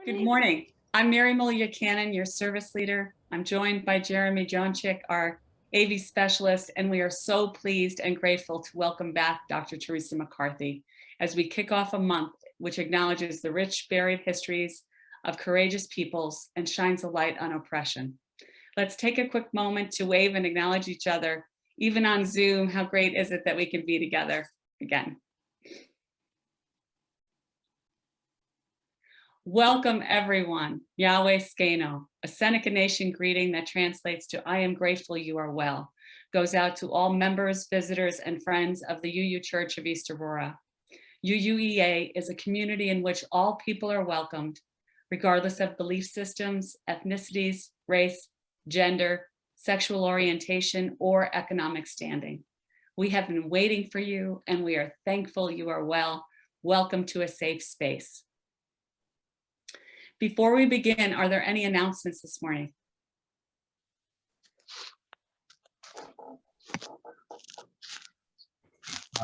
Good morning. I'm Mary Moglia-Cannon, your service leader. I'm joined by Jeremy Jonchik, our AV specialist, and we are so pleased and grateful to welcome back Dr. Theresa McCarthy as we kick off a month which acknowledges the rich buried histories of courageous peoples and shines a light on oppression. Let's take a quick moment to wave and acknowledge each other. Even on Zoom, how great is it that we can be together again? Welcome everyone, Yahweh Skeno, a Seneca Nation greeting that translates to I am grateful you are well, goes out to all members, visitors, and friends of the UU Church of East Aurora. UUEA is a community in which all people are welcomed, regardless of belief systems, ethnicities, race, gender, sexual orientation, or economic standing. We have been waiting for you and we are thankful you are well. Welcome to a safe space. Before we begin, are there any announcements this morning?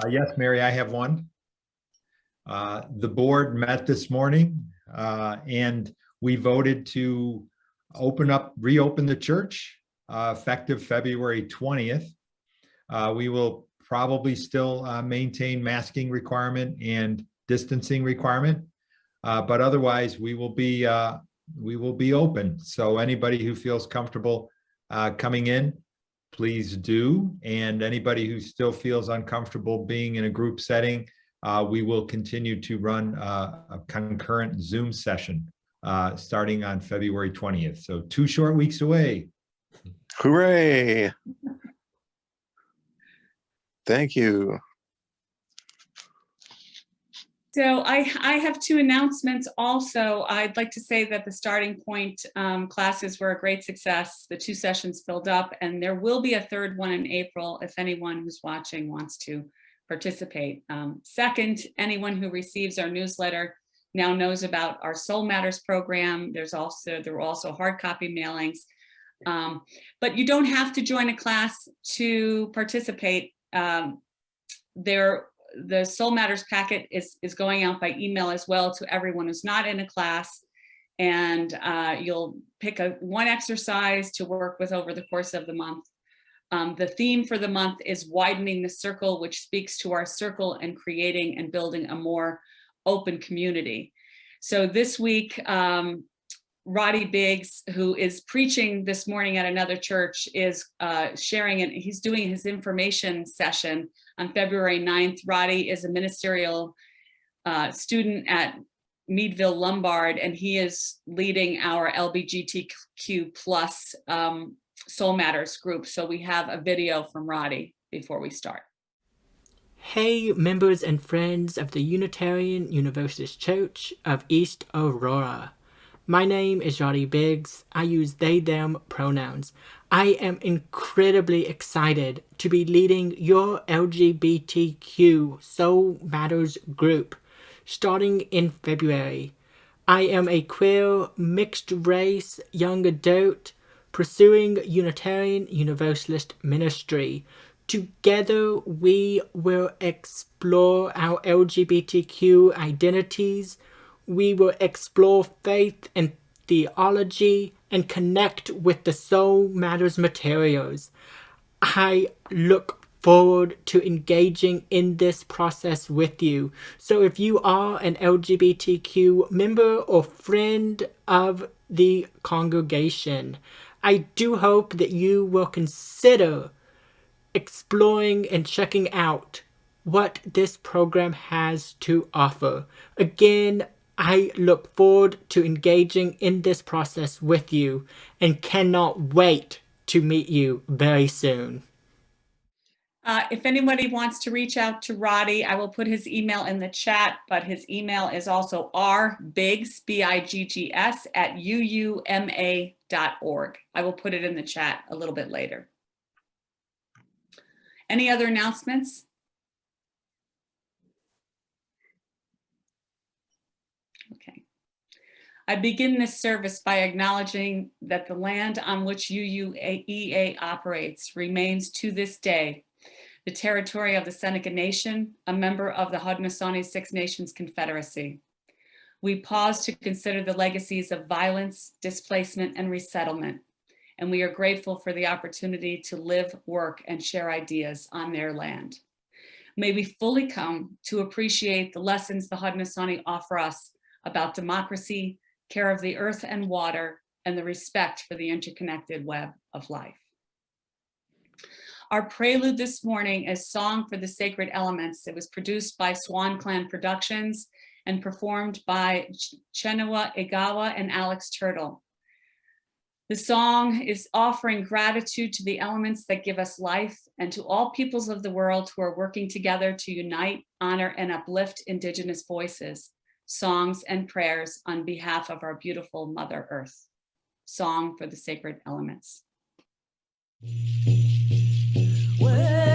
Yes, Mary, I have one. The board met this morning and we voted to reopen the church effective February 20th. We will probably still maintain masking requirement and distancing requirement. But otherwise, we will be open. So anybody who feels comfortable coming in, please do. And anybody who still feels uncomfortable being in a group setting, we will continue to run a concurrent Zoom session starting on February 20th. So 2 short weeks away. Hooray! Thank you. So I have 2 announcements also. I'd like to say that the starting point classes were a great success. The 2 sessions filled up, and there will be a 3rd one in April if anyone who's watching wants to participate. Second, anyone who receives our newsletter now knows about our Soul Matters program. There were also hard copy mailings, but you don't have to join a class to participate. The Soul Matters packet is going out by email as well to everyone who's not in a class, and you'll pick one exercise to work with over the course of the month. The theme for the month is widening the circle, which speaks to our circle and creating and building a more open community. So this week, Roddy Biggs, who is preaching this morning at another church, is sharing, and he's doing his information session on February 9th. Roddy is a ministerial student at Meadville Lombard, and he is leading our LGBTQ plus Soul Matters group. So we have a video from Roddy before we start. Hey, members and friends of the Unitarian Universalist Church of East Aurora. My name is Roddy Biggs. I use they, them pronouns. I am incredibly excited to be leading your LGBTQ Soul Matters group starting in February. I am a queer, mixed race, young adult pursuing Unitarian Universalist ministry. Together, we will explore our LGBTQ identities. We will explore faith and theology and connect with the Soul Matters materials. I look forward to engaging in this process with you. So if you are an LGBTQ member or friend of the congregation, I do hope that you will consider exploring and checking out what this program has to offer. Again, I look forward to engaging in this process with you and cannot wait to meet you very soon. If anybody wants to reach out to Roddy, I will put his email in the chat, but his email is also rbiggs, B-I-G-G-S, @uuma.org. I will put it in the chat a little bit later. Any other announcements? Okay. I begin this service by acknowledging that the land on which UUEA operates remains to this day the territory of the Seneca Nation, a member of the Haudenosaunee Six Nations Confederacy. We pause to consider the legacies of violence, displacement, and resettlement, and we are grateful for the opportunity to live, work, and share ideas on their land. May we fully come to appreciate the lessons the Haudenosaunee offer us about democracy, care of the earth and water, and the respect for the interconnected web of life. Our prelude this morning is Song for the Sacred Elements. It was produced by Swan Clan Productions and performed by Chenua Egawa and Alex Turtle. The song is offering gratitude to the elements that give us life and to all peoples of the world who are working together to unite, honor, and uplift Indigenous voices, songs, and prayers on behalf of our beautiful Mother Earth. Song for the Sacred Elements. Well,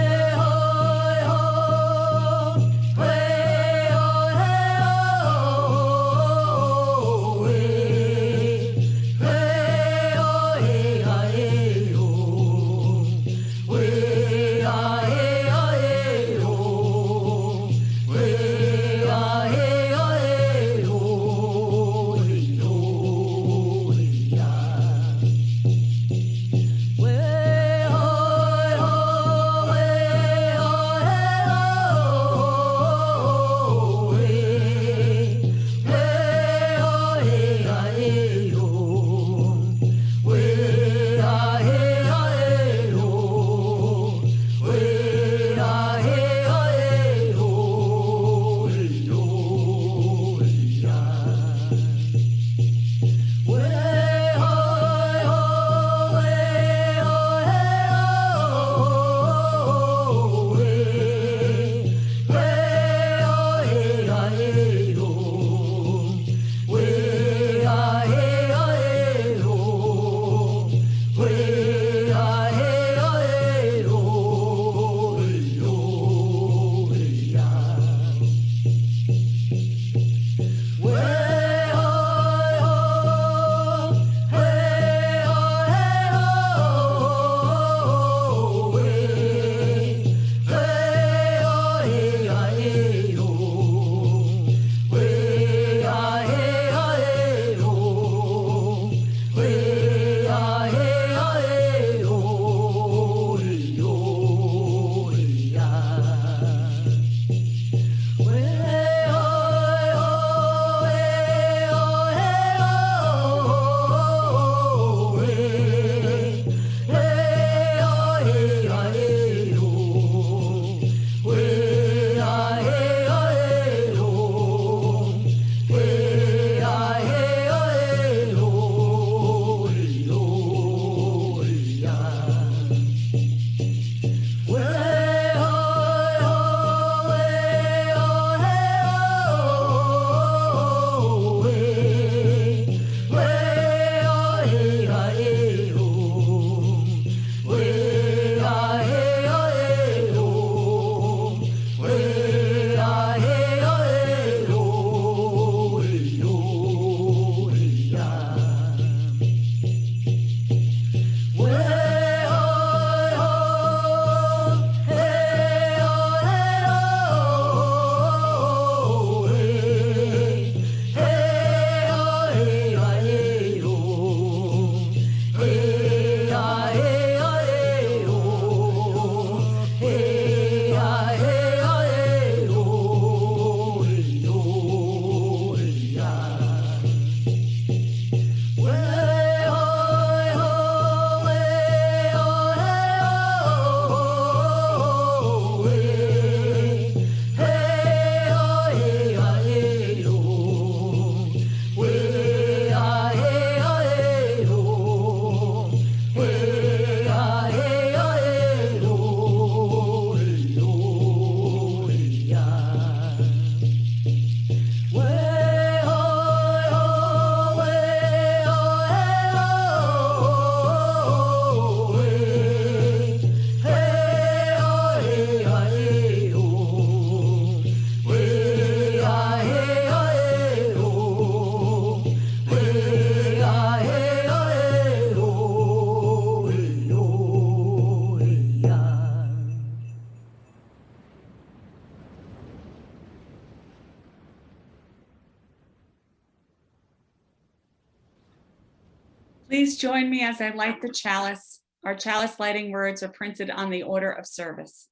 Please join me as I light the chalice. Our chalice lighting words are printed on the order of service.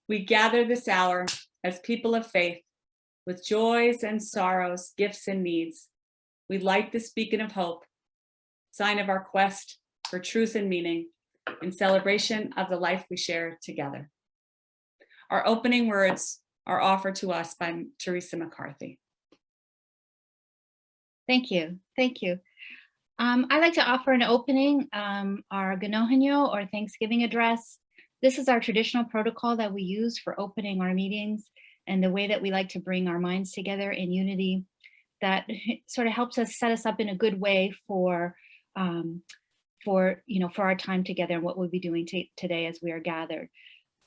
We gather this hour as people of faith, with joys and sorrows, gifts and needs. We light this beacon of hope, sign of our quest for truth and meaning, in celebration of the life we share together. Our opening words are offered to us by Theresa McCarthy. Thank you. Thank you. I'd like to offer an opening, our Ganohanyo or Thanksgiving address. This is our traditional protocol that we use for opening our meetings and the way that we like to bring our minds together in unity that sort of helps us set us up in a good way for our time together and what we'll be doing today as we are gathered.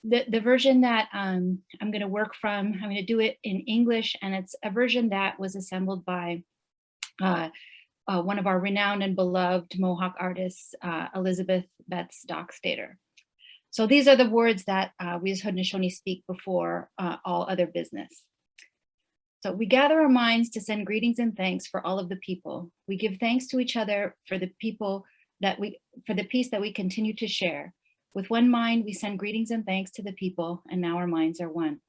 The version that I'm going to work from, I'm going to do it in English, and it's a version that was assembled by one of our renowned and beloved Mohawk artists, Elizabeth Betts Dockstader. So these are the words that we as Haudenosaunee speak before all other business. So we gather our minds to send greetings and thanks for all of the people. We give thanks to each other for the peace that we continue to share. With one mind, we send greetings and thanks to the people, and now our minds are one.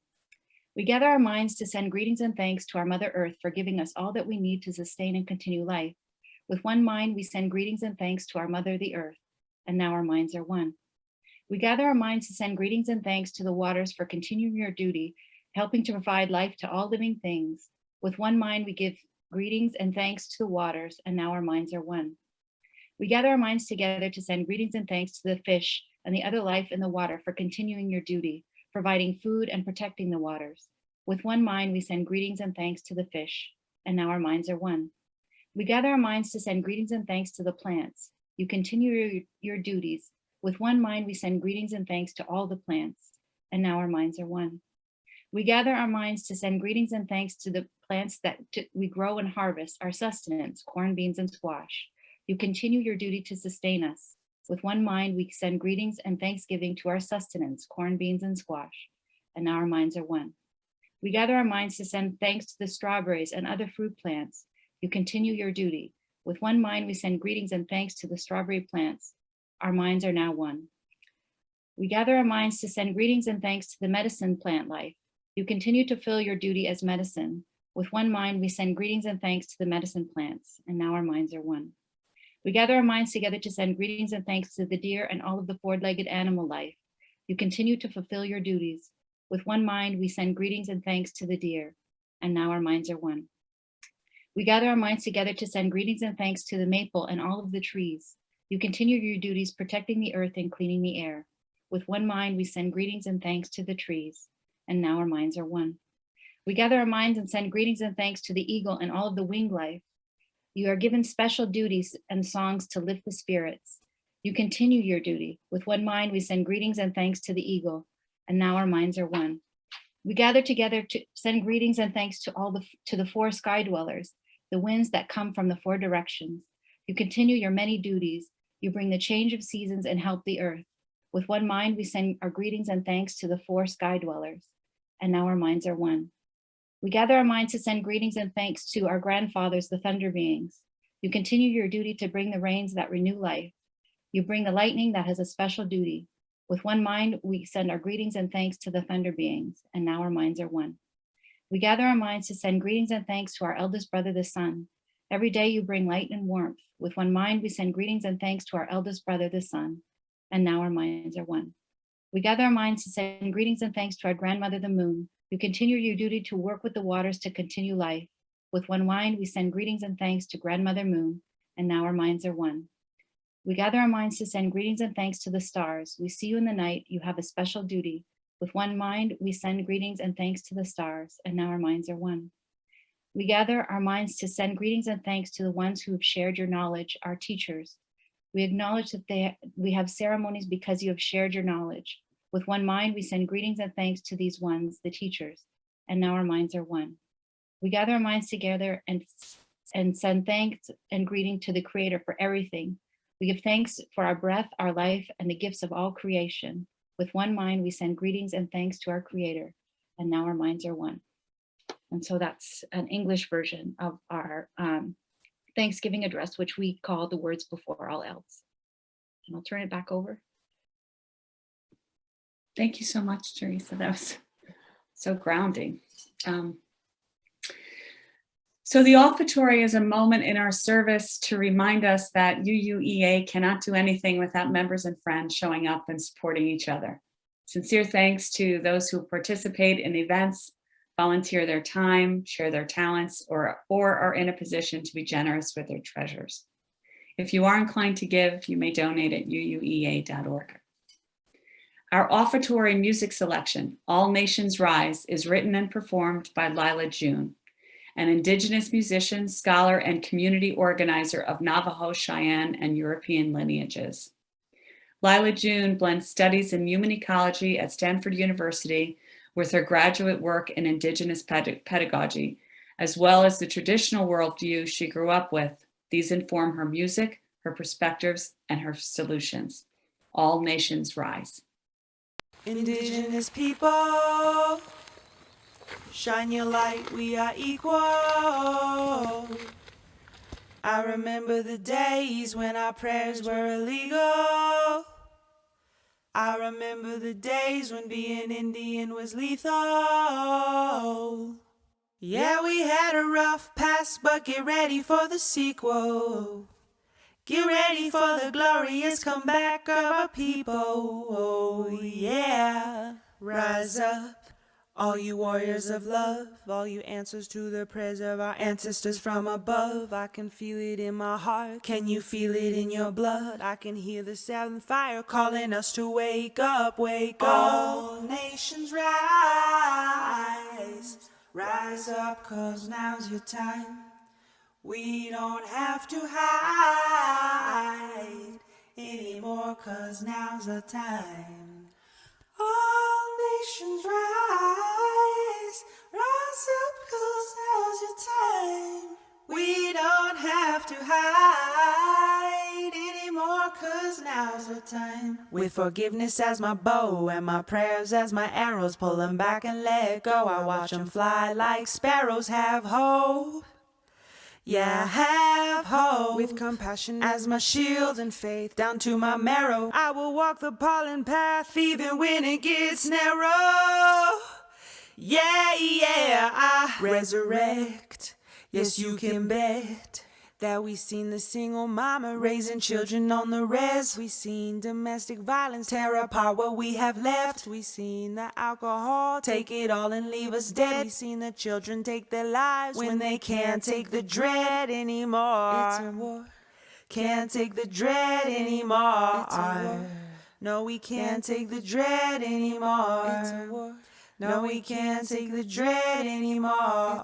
We gather our minds to send greetings and thanks to our Mother Earth for giving us all that we need to sustain and continue life. With one mind, we send greetings and thanks to our Mother, the Earth, and now our minds are one. We gather our minds to send greetings and thanks to the waters for continuing your duty, helping to provide life to all living things. With one mind, we give greetings and thanks to the waters, and now our minds are one. We gather our minds together to send greetings and thanks to the fish and the other life in the water for continuing your duty, providing food and protecting the waters. With one mind, we send greetings and thanks to the fish, and now our minds are one. We gather our minds to send greetings and thanks to the plants. You continue your duties. With one mind, we send greetings and thanks to all the plants, and now our minds are one. We gather our minds to send greetings and thanks to the plants that we grow and harvest, our sustenance, corn, beans, and squash. You continue your duty to sustain us. With one mind, we send greetings and thanksgiving to our sustenance, corn, beans, and squash, and now our minds are one. We gather our minds to send thanks to the strawberries and other fruit plants. You continue your duty. With one mind, we send greetings and thanks to the strawberry plants. Our minds are now one. We gather our minds to send greetings and thanks to the medicine plant life. You continue to fill your duty as medicine. With one mind, we send greetings and thanks to the medicine plants, and now our minds are one. We gather our minds together to send greetings and thanks to the deer and all of the four-legged animal life. You continue to fulfill your duties. With one mind, we send greetings and thanks to the deer, and now our minds are one. We gather our minds together to send greetings and thanks to the maple and all of the trees. You continue your duties protecting the earth and cleaning the air. With one mind, we send greetings and thanks to the trees, and now our minds are one. We gather our minds and send greetings and thanks to the eagle and all of the winged life. You are given special duties and songs to lift the spirits. You continue your duty. With one mind, we send greetings and thanks to the eagle, and now our minds are one. We gather together to send greetings and thanks to the four sky dwellers, the winds that come from the four directions. You continue your many duties. You bring the change of seasons and help the earth. With one mind, we send our greetings and thanks to the four sky dwellers, and now our minds are one. We gather our minds to send greetings and thanks to our grandfathers, the thunder beings. You continue your duty to bring the rains that renew life. You bring the lightning that has a special duty. With one mind, we send our greetings and thanks to the thunder beings, and now our minds are one. We gather our minds to send greetings and thanks to our eldest brother, the sun. Every day you bring light and warmth. With one mind, we send greetings and thanks to our eldest brother, the sun, and now our minds are one. We gather our minds to send greetings and thanks to our grandmother, the moon. You continue your duty to work with the waters to continue life. With one mind, we send greetings and thanks to grandmother moon, and now our minds are one. We gather our minds to send greetings and thanks to the stars. We see you in the night, you have a special duty. With one mind, we send greetings and thanks to the stars, and now our minds are one. We gather our minds to send greetings and thanks to the ones who have shared your knowledge, our teachers. We acknowledge that we have ceremonies because you have shared your knowledge. With one mind, we send greetings and thanks to these ones, the teachers, and now our minds are one. We gather our minds together and send thanks and greeting to the Creator for everything. We give thanks for our breath, our life, and the gifts of all creation. With one mind, we send greetings and thanks to our Creator, and now our minds are one. And so that's an English version of our Thanksgiving address, which we call the words before all else. And I'll turn it back over. Thank you so much, Theresa. That was so grounding. So the offertory is a moment in our service to remind us that UUEA cannot do anything without members and friends showing up and supporting each other. Sincere thanks to those who participate in events, volunteer their time, share their talents, or are in a position to be generous with their treasures. If you are inclined to give, you may donate at uuea.org. Our offertory music selection, All Nations Rise, is written and performed by Lila June, an Indigenous musician, scholar, and community organizer of Navajo, Cheyenne, and European lineages. Lila June blends studies in human ecology at Stanford University with her graduate work in Indigenous pedagogy, as well as the traditional worldview she grew up with. These inform her music, her perspectives, and her solutions. All Nations Rise. Indigenous people, shine your light, we are equal. I remember the days when our prayers were illegal. I remember the days when being Indian was lethal. Yeah, we had a rough past, but get ready for the sequel. Get ready for the glorious comeback of our people. Oh yeah, rise up, all you warriors of love, all you answers to the prayers of our ancestors from above. I can feel it in my heart, can you feel it in your blood? I can hear the seventh fire calling us to wake up, wake up. All nations rise, rise up, 'cause now's your time. We don't have to hide anymore, 'cause now's the time. All nations rise, rise up, 'cause now's your time. We don't have to hide anymore, 'cause now's the time. With forgiveness as my bow and my prayers as my arrows, pull them back and let go. I watch them fly like sparrows. Have hope. Yeah, have hope. With compassion as my shield and faith down to my marrow, I will walk the pollen path even when it gets narrow. Yeah, yeah, I resurrect. Yes, you can bet that we seen the single mama raising children on the res. We seen domestic violence tear apart what we have left. We seen the alcohol take it all and leave us dead. We seen the children take their lives when they can't take the dread anymore. It's a war. Can't take the dread anymore. It's a war. No, we can't take the dread anymore. It's a war. No, we can't take the dread anymore.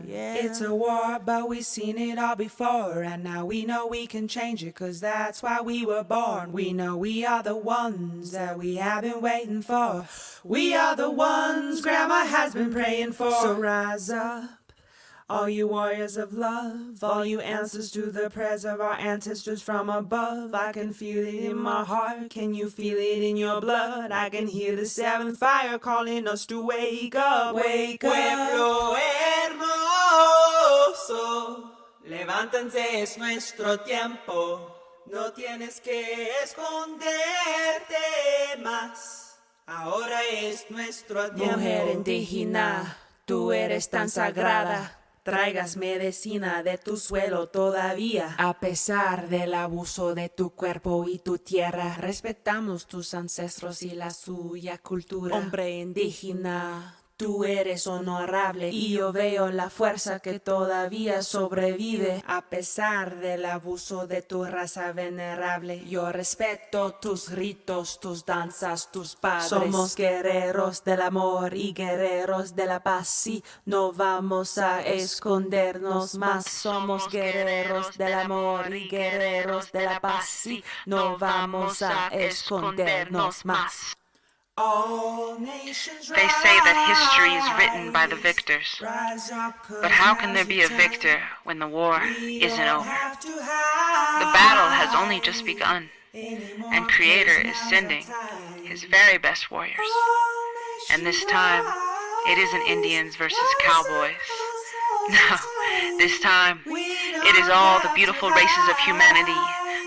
It's a war, but we've seen it all before. And now we know we can change it, 'cause that's why we were born. We know we are the ones that we have been waiting for. We are the ones Grandma has been praying for. So rise up, all you warriors of love, all you answers to the prayers of our ancestors from above. I can feel it in my heart, can you feel it in your blood? I can hear the seventh fire calling us to wake up, wake up. Pueblo hermoso, levántense, es nuestro tiempo. No tienes que esconderte más, ahora es nuestro tiempo. Mujer indígena, tú eres tan sagrada. Traigas medicina de tu suelo todavía. A pesar del abuso de tu cuerpo y tu tierra, respetamos tus ancestros y la suya cultura. Hombre indígena, tú eres honorable y yo veo la fuerza que todavía sobrevive. A pesar del abuso de tu raza venerable, yo respeto tus ritos, tus danzas, tus padres. Somos guerreros del amor y guerreros de la paz. Sí, no vamos a escondernos más. Somos guerreros del amor y guerreros de la paz. Sí, no vamos a escondernos más. They say that history is written by the victors. But how can there be a victor when the war isn't over? The battle has only just begun, and Creator is sending his very best warriors. And this time, it isn't Indians versus cowboys. No, this time, It is all the beautiful races of humanity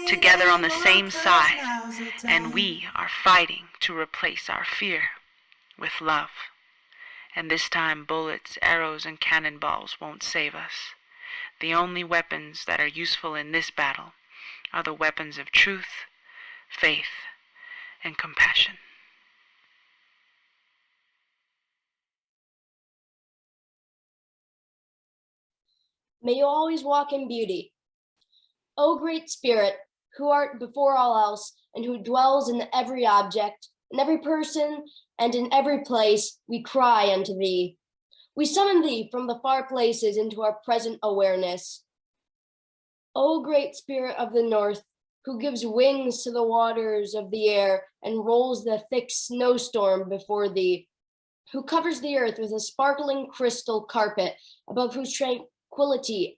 together on the same side, and we are fighting to replace our fear with love. And this time bullets, arrows, and cannonballs won't save us. The only weapons that are useful in this battle are the weapons of truth, faith, and compassion. May you always walk in beauty. O great Spirit, who art before all else, and who dwells in every object, in every person, and in every place, we cry unto thee. We summon thee from the far places into our present awareness. O great Spirit of the North, who gives wings to the waters of the air and rolls the thick snowstorm before thee, who covers the earth with a sparkling crystal carpet, above whose tranquility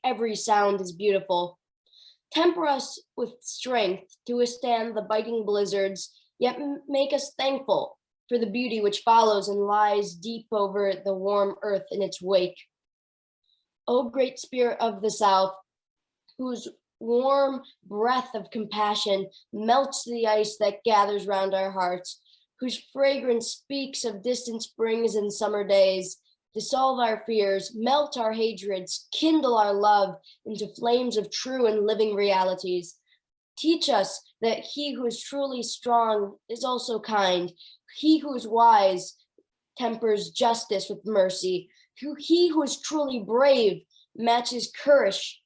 every sound is beautiful. Temper us with strength to withstand the biting blizzards, yet make us thankful for the beauty which follows and lies deep over the warm earth in its wake. O great Spirit of the South, whose warm breath of compassion melts the ice that gathers round our hearts, whose fragrance speaks of distant springs and summer days, dissolve our fears, melt our hatreds, kindle our love into flames of true and living realities. Teach us that he who is truly strong is also kind. He who is wise tempers justice with mercy. He who is truly brave matches courage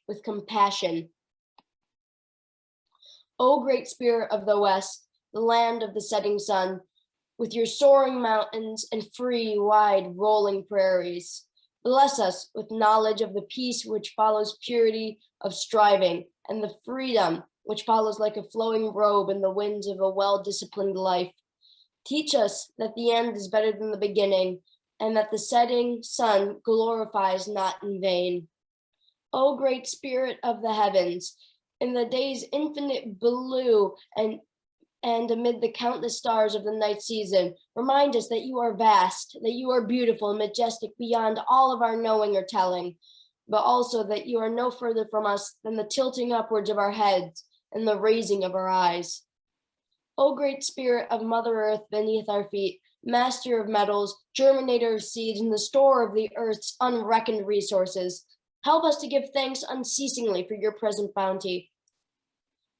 with compassion. O great Spirit of the West, the land of the setting sun, with your soaring mountains and free, wide, rolling prairies, bless us with knowledge of the peace which follows purity of striving, and the freedom which follows like a flowing robe in the winds of a well-disciplined life. Teach us that the end is better than the beginning, and that the setting sun glorifies not in vain. O great Spirit of the heavens, in the day's infinite blue and amid the countless stars of the night season, remind us that you are vast, that you are beautiful and majestic beyond all of our knowing or telling, but also that you are no further from us than the tilting upwards of our heads and the raising of our eyes. O great Spirit of Mother Earth beneath our feet, master of metals, germinator of seeds, and the store of the earth's unreckoned resources, help us to give thanks unceasingly for your present bounty.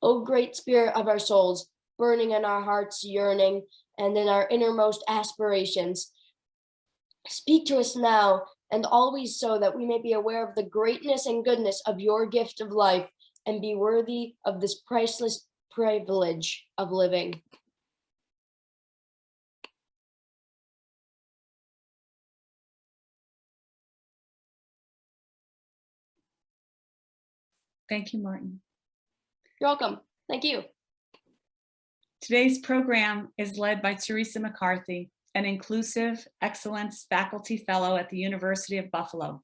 O great Spirit of our souls, burning in our hearts' yearning and in our innermost aspirations, speak to us now and always so that we may be aware of the greatness and goodness of your gift of life and be worthy of this priceless privilege of living. Thank you, Martin. You're welcome. Thank you. Today's program is led by Theresa McCarthy, an Inclusive Excellence Faculty Fellow at the University of Buffalo.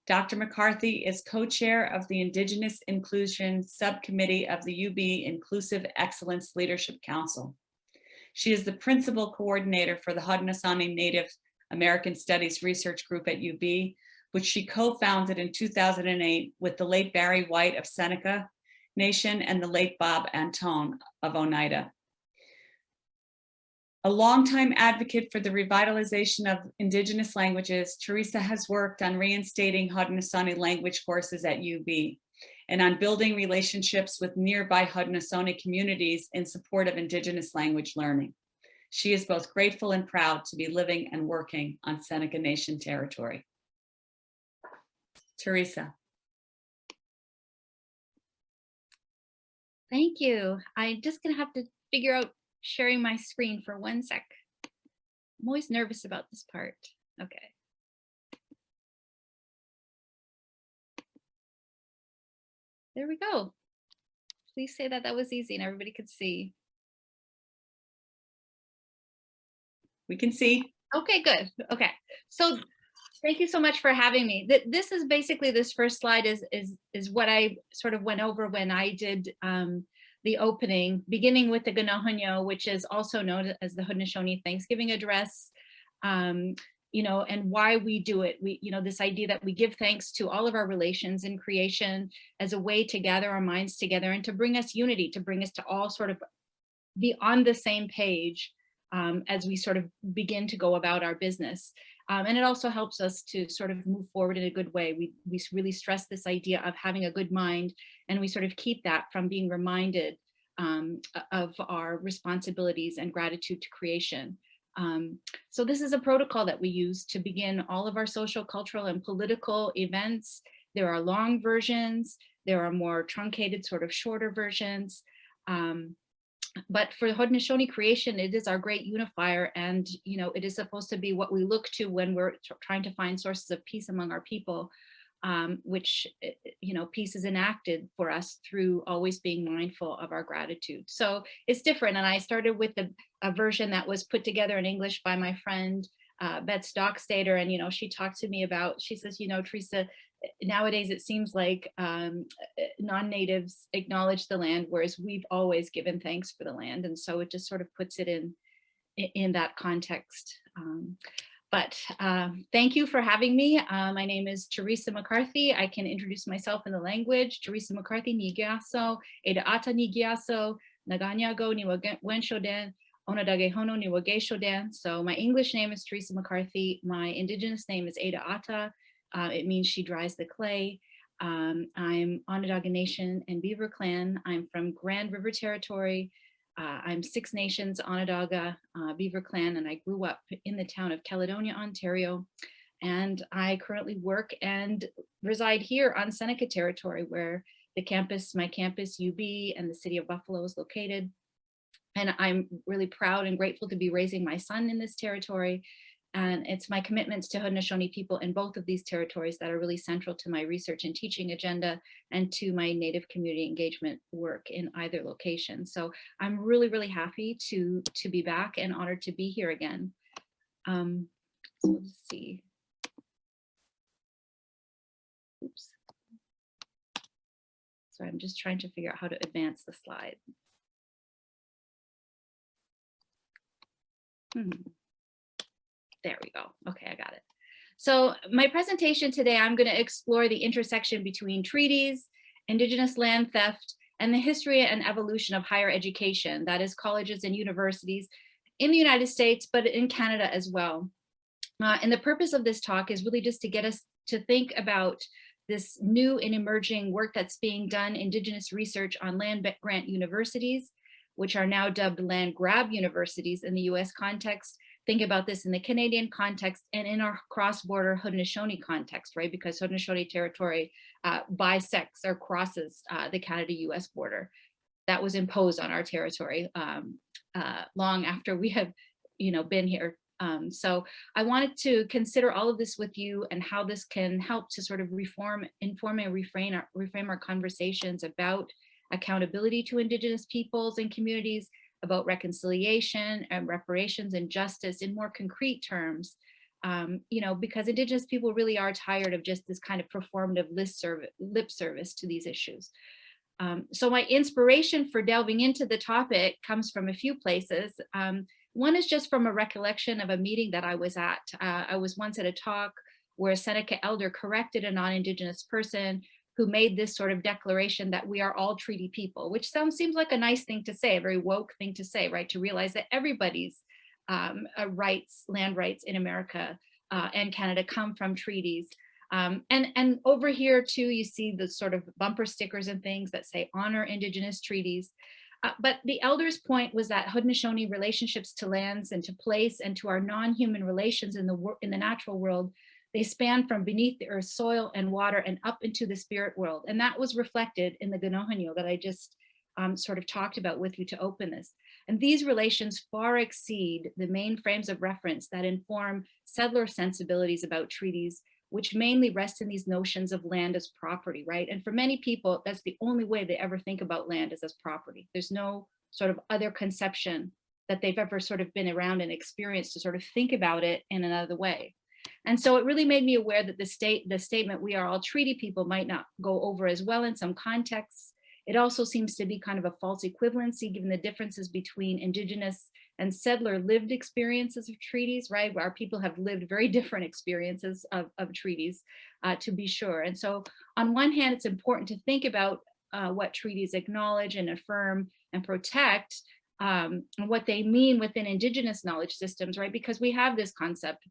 Dr. McCarthy is co-chair of the Indigenous Inclusion Subcommittee of the UB Inclusive Excellence Leadership Council. She is the principal coordinator for the Haudenosaunee Native American Studies Research Group at UB, which she co-founded in 2008 with the late Barry White of Seneca Nation and the late Bob Antone of Oneida. A longtime advocate for the revitalization of Indigenous languages, Theresa has worked on reinstating Haudenosaunee language courses at UB and on building relationships with nearby Haudenosaunee communities in support of Indigenous language learning. She is both grateful and proud to be living and working on Seneca Nation territory. Theresa. Thank you. I'm just gonna have to figure out sharing my screen for 1 sec. I'm always nervous about this part. Okay. There we go. Please say that that was easy and everybody could see. We can see. Okay, good. Okay. So thank you so much for having me. This is basically, this first slide is what I sort of went over when I did the opening, beginning with the Ganohonyo, which is also known as the Haudenosaunee Thanksgiving Address. and why we do it. This idea that we give thanks to all of our relations in creation as a way to gather our minds together and to bring us unity, to bring us to all sort of be on the same page as we sort of begin to go about our business. And it also helps us to sort of move forward in a good way. We really stress this idea of having a good mind, and we sort of keep that from being reminded of our responsibilities and gratitude to creation. So this is a protocol that we use to begin all of our social, cultural, and political events. There are long versions, there are more truncated, sort of shorter versions. But for Haudenosaunee creation, it is our great unifier, and it is supposed to be what we look to when we're trying to find sources of peace among our people, which peace is enacted for us through always being mindful of our gratitude. So it's different, and I started with a version that was put together in English by my friend Beth Stockstader, and she talked to me about, she says, Theresa, nowadays it seems like non-natives acknowledge the land, whereas we've always given thanks for the land, and so it just sort of puts it in that context. But thank you for having me. My name is Theresa McCarthy. I can introduce myself in the language. Theresa McCarthy Nigiaso, Eda Ata Nigiaso, Naganyago Niwagenshoden, Onadage Hono Niwageshoden. So my English name is Theresa McCarthy. My Indigenous name is Eda Ata. It means she dries the clay. I'm Onondaga Nation and Beaver Clan. I'm from Grand River Territory. I'm Six Nations Onondaga Beaver Clan, and I grew up in the town of Caledonia, Ontario. And I currently work and reside here on Seneca territory, where my campus UB and the city of Buffalo is located. And I'm really proud and grateful to be raising my son in this territory. And it's my commitments to Haudenosaunee people in both of these territories that are really central to my research and teaching agenda and to my Native community engagement work in either location. So I'm really, really happy to be back and honored to be here again. So let's see. Oops. So I'm just trying to figure out how to advance the slide. There we go. Okay, I got it. So my presentation today, I'm going to explore the intersection between treaties, Indigenous land theft, and the history and evolution of higher education, that is colleges and universities in the United States, but in Canada as well. And the purpose of this talk is really just to get us to think about this new and emerging work that's being done, Indigenous research on land grant universities, which are now dubbed land grab universities in the US context. Think about this in the Canadian context and in our cross-border Haudenosaunee context, right? Because Haudenosaunee territory bisects or crosses the Canada-US border. That was imposed on our territory long after we have, been here. So I wanted to consider all of this with you and how this can help to sort of inform and reframe our conversations about accountability to Indigenous peoples and communities, about reconciliation and reparations and justice in more concrete terms, because Indigenous people really are tired of just this kind of performative lip service to these issues. So my inspiration for delving into the topic comes from a few places. One is just from a recollection of a meeting that I was at. I was once at a talk where a Seneca elder corrected a non-Indigenous person who made this sort of declaration that we are all treaty people, which seems like a nice thing to say, a very woke thing to say, right? To realize that everybody's land rights in America and Canada come from treaties. And over here too, you see the sort of bumper stickers and things that say honor Indigenous treaties. But the elder's point was that Haudenosaunee relationships to lands and to place and to our non-human relations in the natural world, they span from beneath the earth's soil and water and up into the spirit world. And that was reflected in the Ganohanyo that I just sort of talked about with you to open this. And these relations far exceed the main frames of reference that inform settler sensibilities about treaties, which mainly rest in these notions of land as property, right? And for many people, that's the only way they ever think about land is as property. There's no sort of other conception that they've ever sort of been around and experienced to sort of think about it in another way. And so it really made me aware that the statement, we are all treaty people, might not go over as well in some contexts. It also seems to be kind of a false equivalency given the differences between Indigenous and settler lived experiences of treaties, right? Where our people have lived very different experiences of treaties, to be sure. And so on one hand, it's important to think about what treaties acknowledge and affirm and protect, and what they mean within Indigenous knowledge systems, right? Because we have this concept.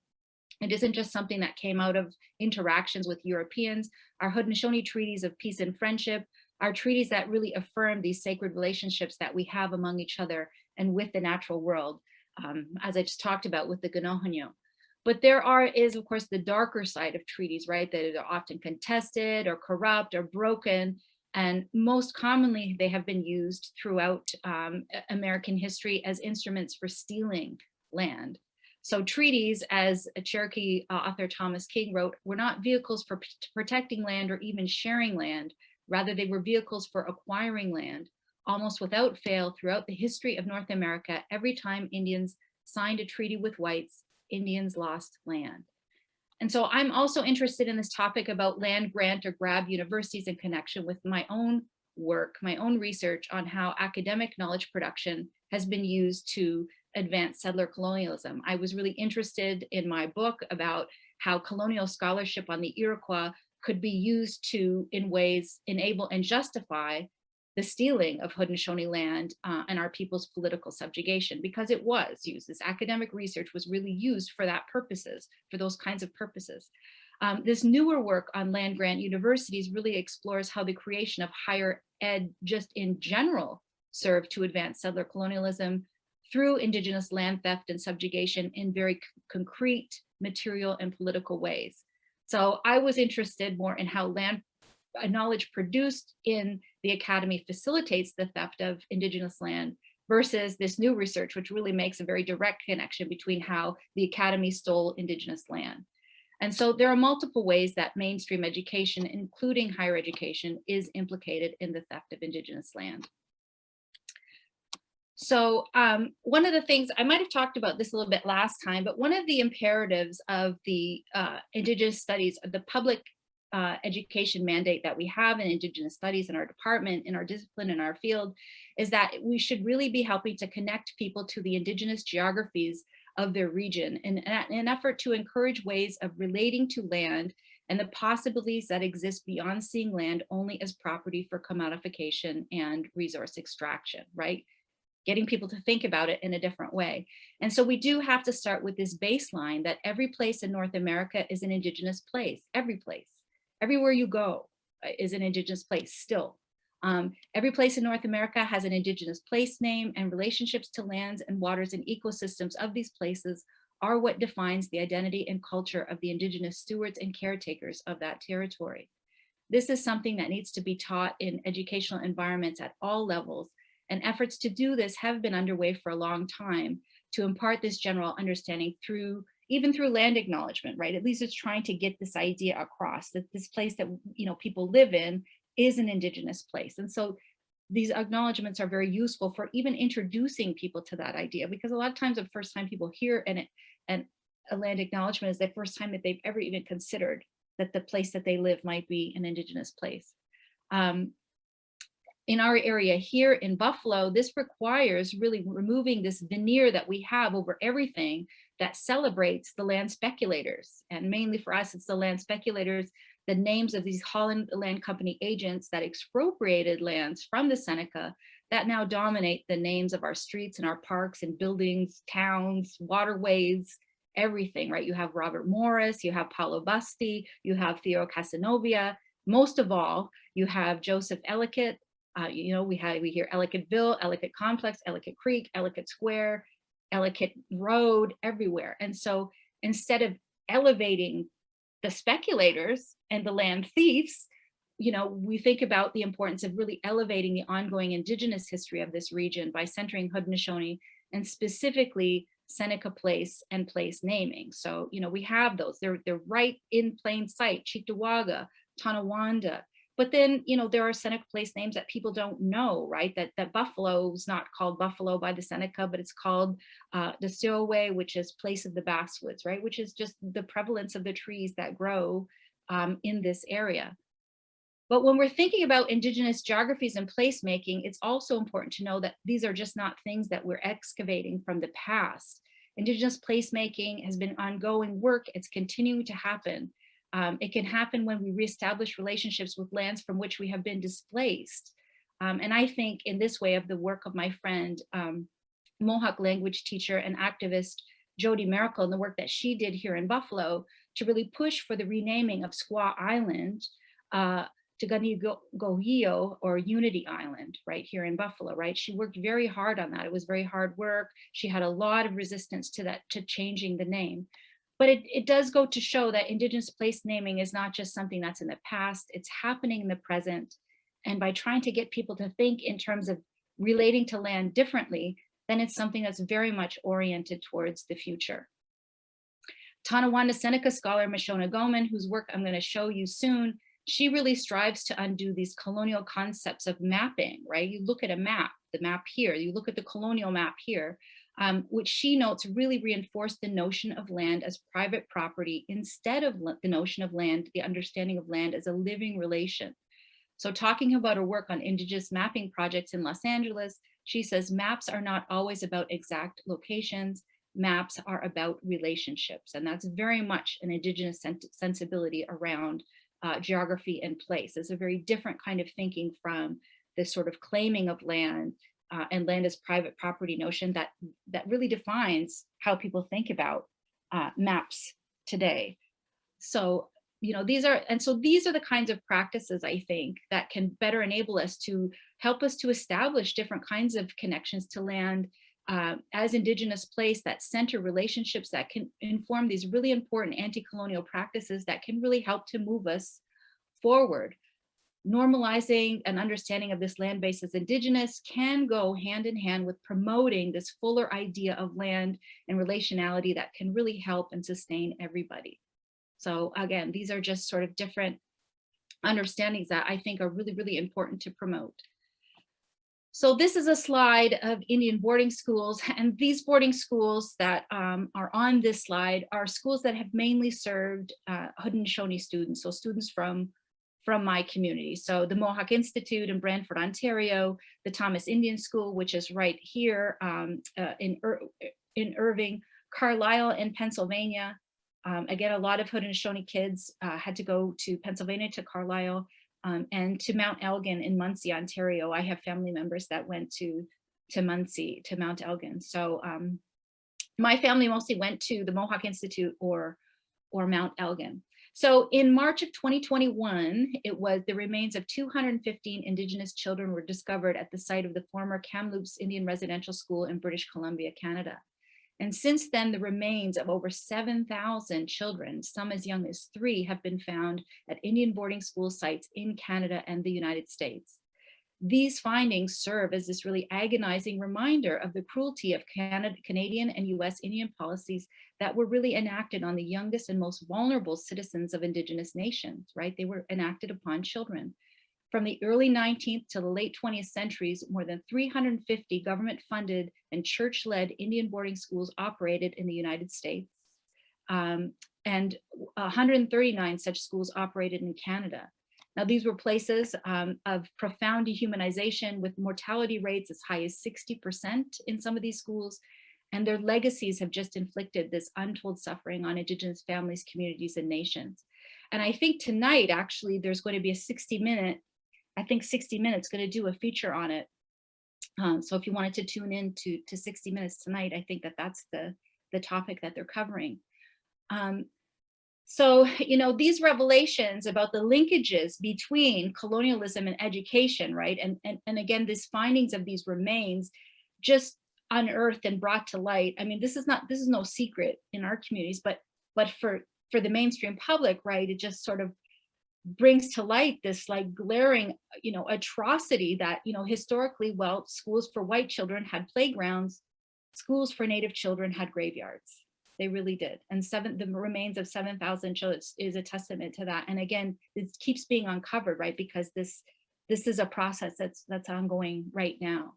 It isn't just something that came out of interactions with Europeans. Our Haudenosaunee treaties of peace and friendship are treaties that really affirm these sacred relationships that we have among each other and with the natural world, as I just talked about with the Ganohonyo. But there is, of course, the darker side of treaties, right? That are often contested or corrupt or broken. And most commonly, they have been used throughout American history as instruments for stealing land. So treaties, as a Cherokee author Thomas King wrote, were not vehicles for protecting land or even sharing land. Rather, they were vehicles for acquiring land, almost without fail throughout the history of North America. Every time Indians signed a treaty with whites, Indians lost land. And so I'm also interested in this topic about land grant or grab universities in connection with my own work, my own research on how academic knowledge production has been used to advance settler colonialism. I was really interested in my book about how colonial scholarship on the Iroquois could be used to, in ways, enable and justify the stealing of Haudenosaunee land and our people's political subjugation, because it was used. This academic research was really used for that purposes, for those kinds of purposes. This newer work on land grant universities really explores how the creation of higher ed just in general served to advance settler colonialism through Indigenous land theft and subjugation in very concrete, material, and political ways. So I was interested more in how land knowledge produced in the academy facilitates the theft of Indigenous land versus this new research, which really makes a very direct connection between how the academy stole Indigenous land. And so there are multiple ways that mainstream education, including higher education, is implicated in the theft of Indigenous land. So one of the things, I might have talked about this a little bit last time, but one of the imperatives of the Indigenous studies, the public education mandate that we have in Indigenous studies in our department, in our discipline, in our field, is that we should really be helping to connect people to the Indigenous geographies of their region in an effort to encourage ways of relating to land and the possibilities that exist beyond seeing land only as property for commodification and resource extraction, right? Getting people to think about it in a different way. And so we do have to start with this baseline that every place in North America is an Indigenous place, every place. Everywhere you go is an Indigenous place still. Every place in North America has an Indigenous place name, and relationships to lands and waters and ecosystems of these places are what defines the identity and culture of the Indigenous stewards and caretakers of that territory. This is something that needs to be taught in educational environments at all levels, and efforts to do this have been underway for a long time to impart this general understanding even through land acknowledgement, right? At least it's trying to get this idea across that this place that people live in is an Indigenous place. And so these acknowledgements are very useful for even introducing people to that idea, because a lot of times the first time people hear and a land acknowledgement is the first time that they've ever even considered that the place that they live might be an Indigenous place. In our area here in Buffalo, this requires really removing this veneer that we have over everything that celebrates the land speculators. And mainly for us, it's the land speculators, the names of these Holland Land Company agents that expropriated lands from the Seneca that now dominate the names of our streets and our parks and buildings, towns, waterways, everything, right? You have Robert Morris, you have Paulo Busti, you have Theo Casanova. Most of all, you have Joseph Ellicott. We hear Ellicottville, Ellicott Complex, Ellicott Creek, Ellicott Square, Ellicott Road, everywhere. And so instead of elevating the speculators and the land thieves, we think about the importance of really elevating the ongoing Indigenous history of this region by centering Haudenosaunee and specifically Seneca Place and place naming. So, we have those, they're right in plain sight, Cheektowaga, Tonawanda. But then, there are Seneca Place names that people don't know, right? That Buffalo's not called Buffalo by the Seneca, but it's called the Stowaway, which is place of the basswoods, right? Which is just the prevalence of the trees that grow in this area. But when we're thinking about Indigenous geographies and placemaking, it's also important to know that these are just not things that we're excavating from the past. Indigenous placemaking has been ongoing work. It's continuing to happen. It can happen when we reestablish relationships with lands from which we have been displaced. And I think in this way of the work of my friend, Mohawk language teacher and activist, Jody Miracle, and the work that she did here in Buffalo to really push for the renaming of Squaw Island to Ganigohio, or Unity Island, right here in Buffalo, right? She worked very hard on that. It was very hard work. She had a lot of resistance to that, to changing the name. But it does go to show that Indigenous place naming is not just something that's in the past, it's happening in the present. And by trying to get people to think in terms of relating to land differently, then it's something that's very much oriented towards the future. Tonawanda Seneca scholar Mashona Goman, whose work I'm going to show you soon, she really strives to undo these colonial concepts of mapping, right? You look at a map, the map here, you look at the colonial map here, which she notes really reinforced the notion of land as private property instead of the notion of land, the understanding of land as a living relation. So talking about her work on Indigenous mapping projects in Los Angeles, she says maps are not always about exact locations, maps are about relationships. And that's very much an Indigenous sensibility around geography and place. It's a very different kind of thinking from this sort of claiming of land and land as private property notion that really defines how people think about maps today. So, you know, these are the kinds of practices, I think, that can better enable us to help us to establish different kinds of connections to land as Indigenous place that center relationships that can inform these really important anti-colonial practices that can really help to move us forward. Normalizing an understanding of this land base as Indigenous can go hand in hand with promoting this fuller idea of land and relationality that can really help and sustain everybody. So again, these are just sort of different understandings that I think are really, really important to promote. So this is a slide of Indian boarding schools, and these boarding schools that are on this slide are schools that have mainly served Haudenosaunee students, so students from my community. So the Mohawk Institute in Brantford, Ontario, the Thomas Indian School, which is right here in Irving, Carlisle in Pennsylvania. Again, a lot of Haudenosaunee kids had to go to Pennsylvania, to Carlisle, and to Mount Elgin in Muncie, Ontario. I have family members that went to Muncie, to Mount Elgin. So my family mostly went to the Mohawk Institute or Mount Elgin. So in March of 2021, it was the remains of 215 Indigenous children were discovered at the site of the former Kamloops Indian Residential School in British Columbia, Canada. And since then, the remains of over 7,000 children, some as young as 3, have been found at Indian boarding school sites in Canada and the United States. These findings serve as this really agonizing reminder of the cruelty of Canadian and US Indian policies that were really enacted on the youngest and most vulnerable citizens of Indigenous nations, right? They were enacted upon children. From the early 19th to the late 20th centuries, more than 350 government-funded and church-led Indian boarding schools operated in the United States, and 139 such schools operated in Canada. Now, these were places of profound dehumanization with mortality rates as high as 60% in some of these schools, and their legacies have just inflicted this untold suffering on Indigenous families, communities, and nations. And I think tonight, actually, there's going to be a 60-minute, I think 60 Minutes going to do a feature on it. So if you wanted to tune in to 60 Minutes tonight, I think that's the topic that they're covering. So, you know, these revelations about the linkages between colonialism and education, right? And again, these findings of these remains just unearthed and brought to light. I mean, this is no secret in our communities, but for the mainstream public, right, it just sort of brings to light this like glaring, you know, atrocity that, you know, historically, well, schools for white children had playgrounds, schools for Native children had graveyards. They really did. And the remains of 7,000 children is a testament to that. And again, it keeps being uncovered, right? Because this is a process that's ongoing right now.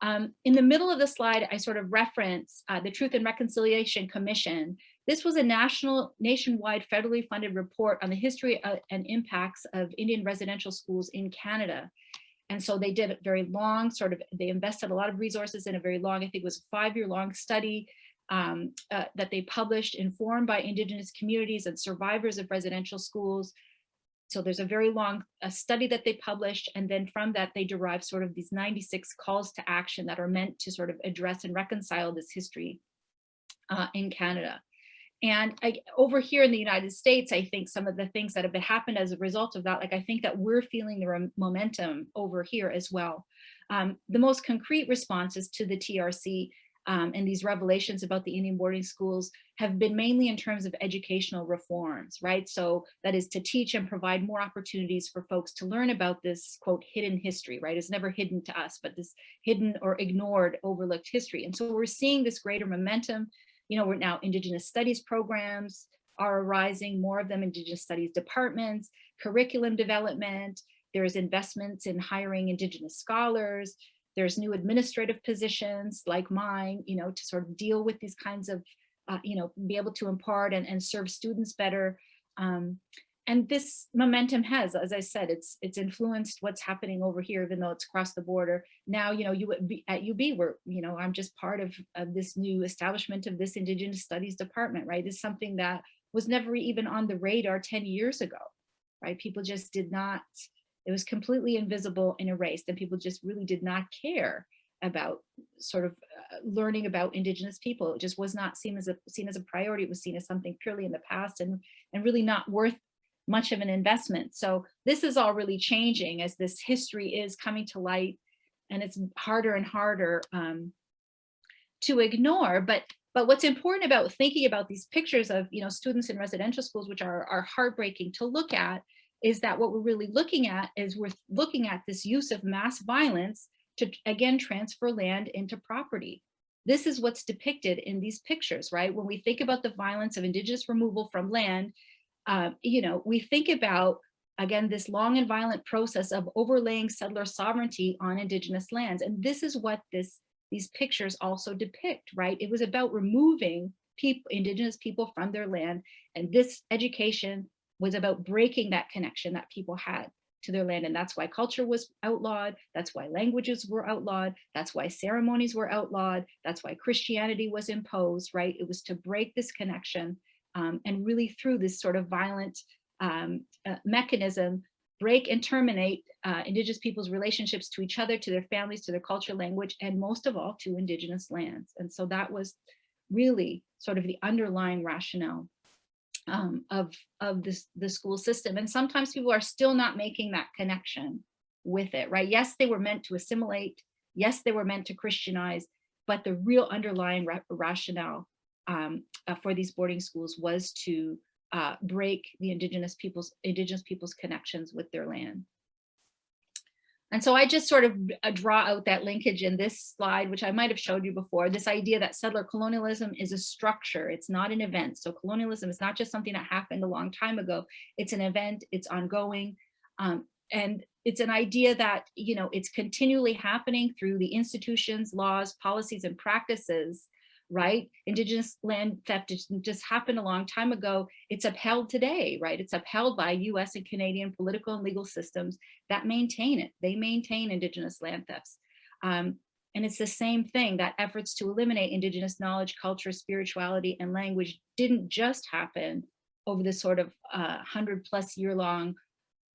In the middle of the slide, I sort of reference the Truth and Reconciliation Commission. This was a nationwide federally funded report on the history and impacts of Indian residential schools in Canada. And so they did a very long they invested a lot of resources in a very long, I think it was a 5-year long study that they published, informed by Indigenous communities and survivors of residential schools. So there's a very long study that they published, and then from that they derived sort of these 96 calls to action that are meant to sort of address and reconcile this history in Canada. And over here in the United States, I think some of the things that have happened as a result of that, like I think that we're feeling the momentum over here as well. The most concrete responses to the TRC and these revelations about the Indian boarding schools have been mainly in terms of educational reforms, right? So that is to teach and provide more opportunities for folks to learn about this, quote, hidden history, right? It's never hidden to us, but this hidden or ignored, overlooked history. And so we're seeing this greater momentum. You know, we're now Indigenous studies programs are arising, more of them Indigenous studies departments, curriculum development, there's investments in hiring Indigenous scholars, there's new administrative positions like mine, you know, to sort of deal with these kinds of, you know, be able to impart and serve students better. And this momentum has, as I said, it's influenced what's happening over here, even though it's across the border. Now, you know, at UB, we're, you know, I'm just part of this new establishment of this Indigenous Studies department, right? It's something that was never even on the radar 10 years ago, right? People just did not, it was completely invisible and erased, and people just really did not care about sort of learning about Indigenous people. It just was not seen as a priority. It was seen as something purely in the past and really not worth much of an investment. So this is all really changing as this history is coming to light, and it's harder and harder to ignore. But what's important about thinking about these pictures of, you know, students in residential schools, which are heartbreaking to look at, is that what we're really looking at is we're looking at this use of mass violence to, again, transfer land into property. This is what's depicted in these pictures, right? When we think about the violence of Indigenous removal from land, you know, we think about, again, this long and violent process of overlaying settler sovereignty on Indigenous lands. And this is what these pictures also depict, right? It was about removing Indigenous people from their land. And this education was about breaking that connection that people had to their land. And that's why culture was outlawed. That's why languages were outlawed. That's why ceremonies were outlawed. That's why Christianity was imposed, right? It was to break this connection and really through this sort of violent mechanism, break and terminate Indigenous people's relationships to each other, to their families, to their culture, language, and most of all to Indigenous lands. And so that was really sort of the underlying rationale of the school system. And sometimes people are still not making that connection with it, right? Yes, they were meant to assimilate. Yes, they were meant to Christianize, but the real underlying rationale for these boarding schools was to break the Indigenous people's connections with their land. And so I just sort of draw out that linkage in this slide, which I might have showed you before, this idea that settler colonialism is a structure, it's not an event. So colonialism is not just something that happened a long time ago, it's an event, it's ongoing. And it's an idea that, you know, it's continually happening through the institutions, laws, policies, and practices, right? Indigenous land theft just happened a long time ago. It's upheld today, right? It's upheld by US and Canadian political and legal systems that maintain it. They maintain Indigenous land thefts. And it's the same thing, that efforts to eliminate Indigenous knowledge, culture, spirituality, and language didn't just happen over this sort of 100+ year long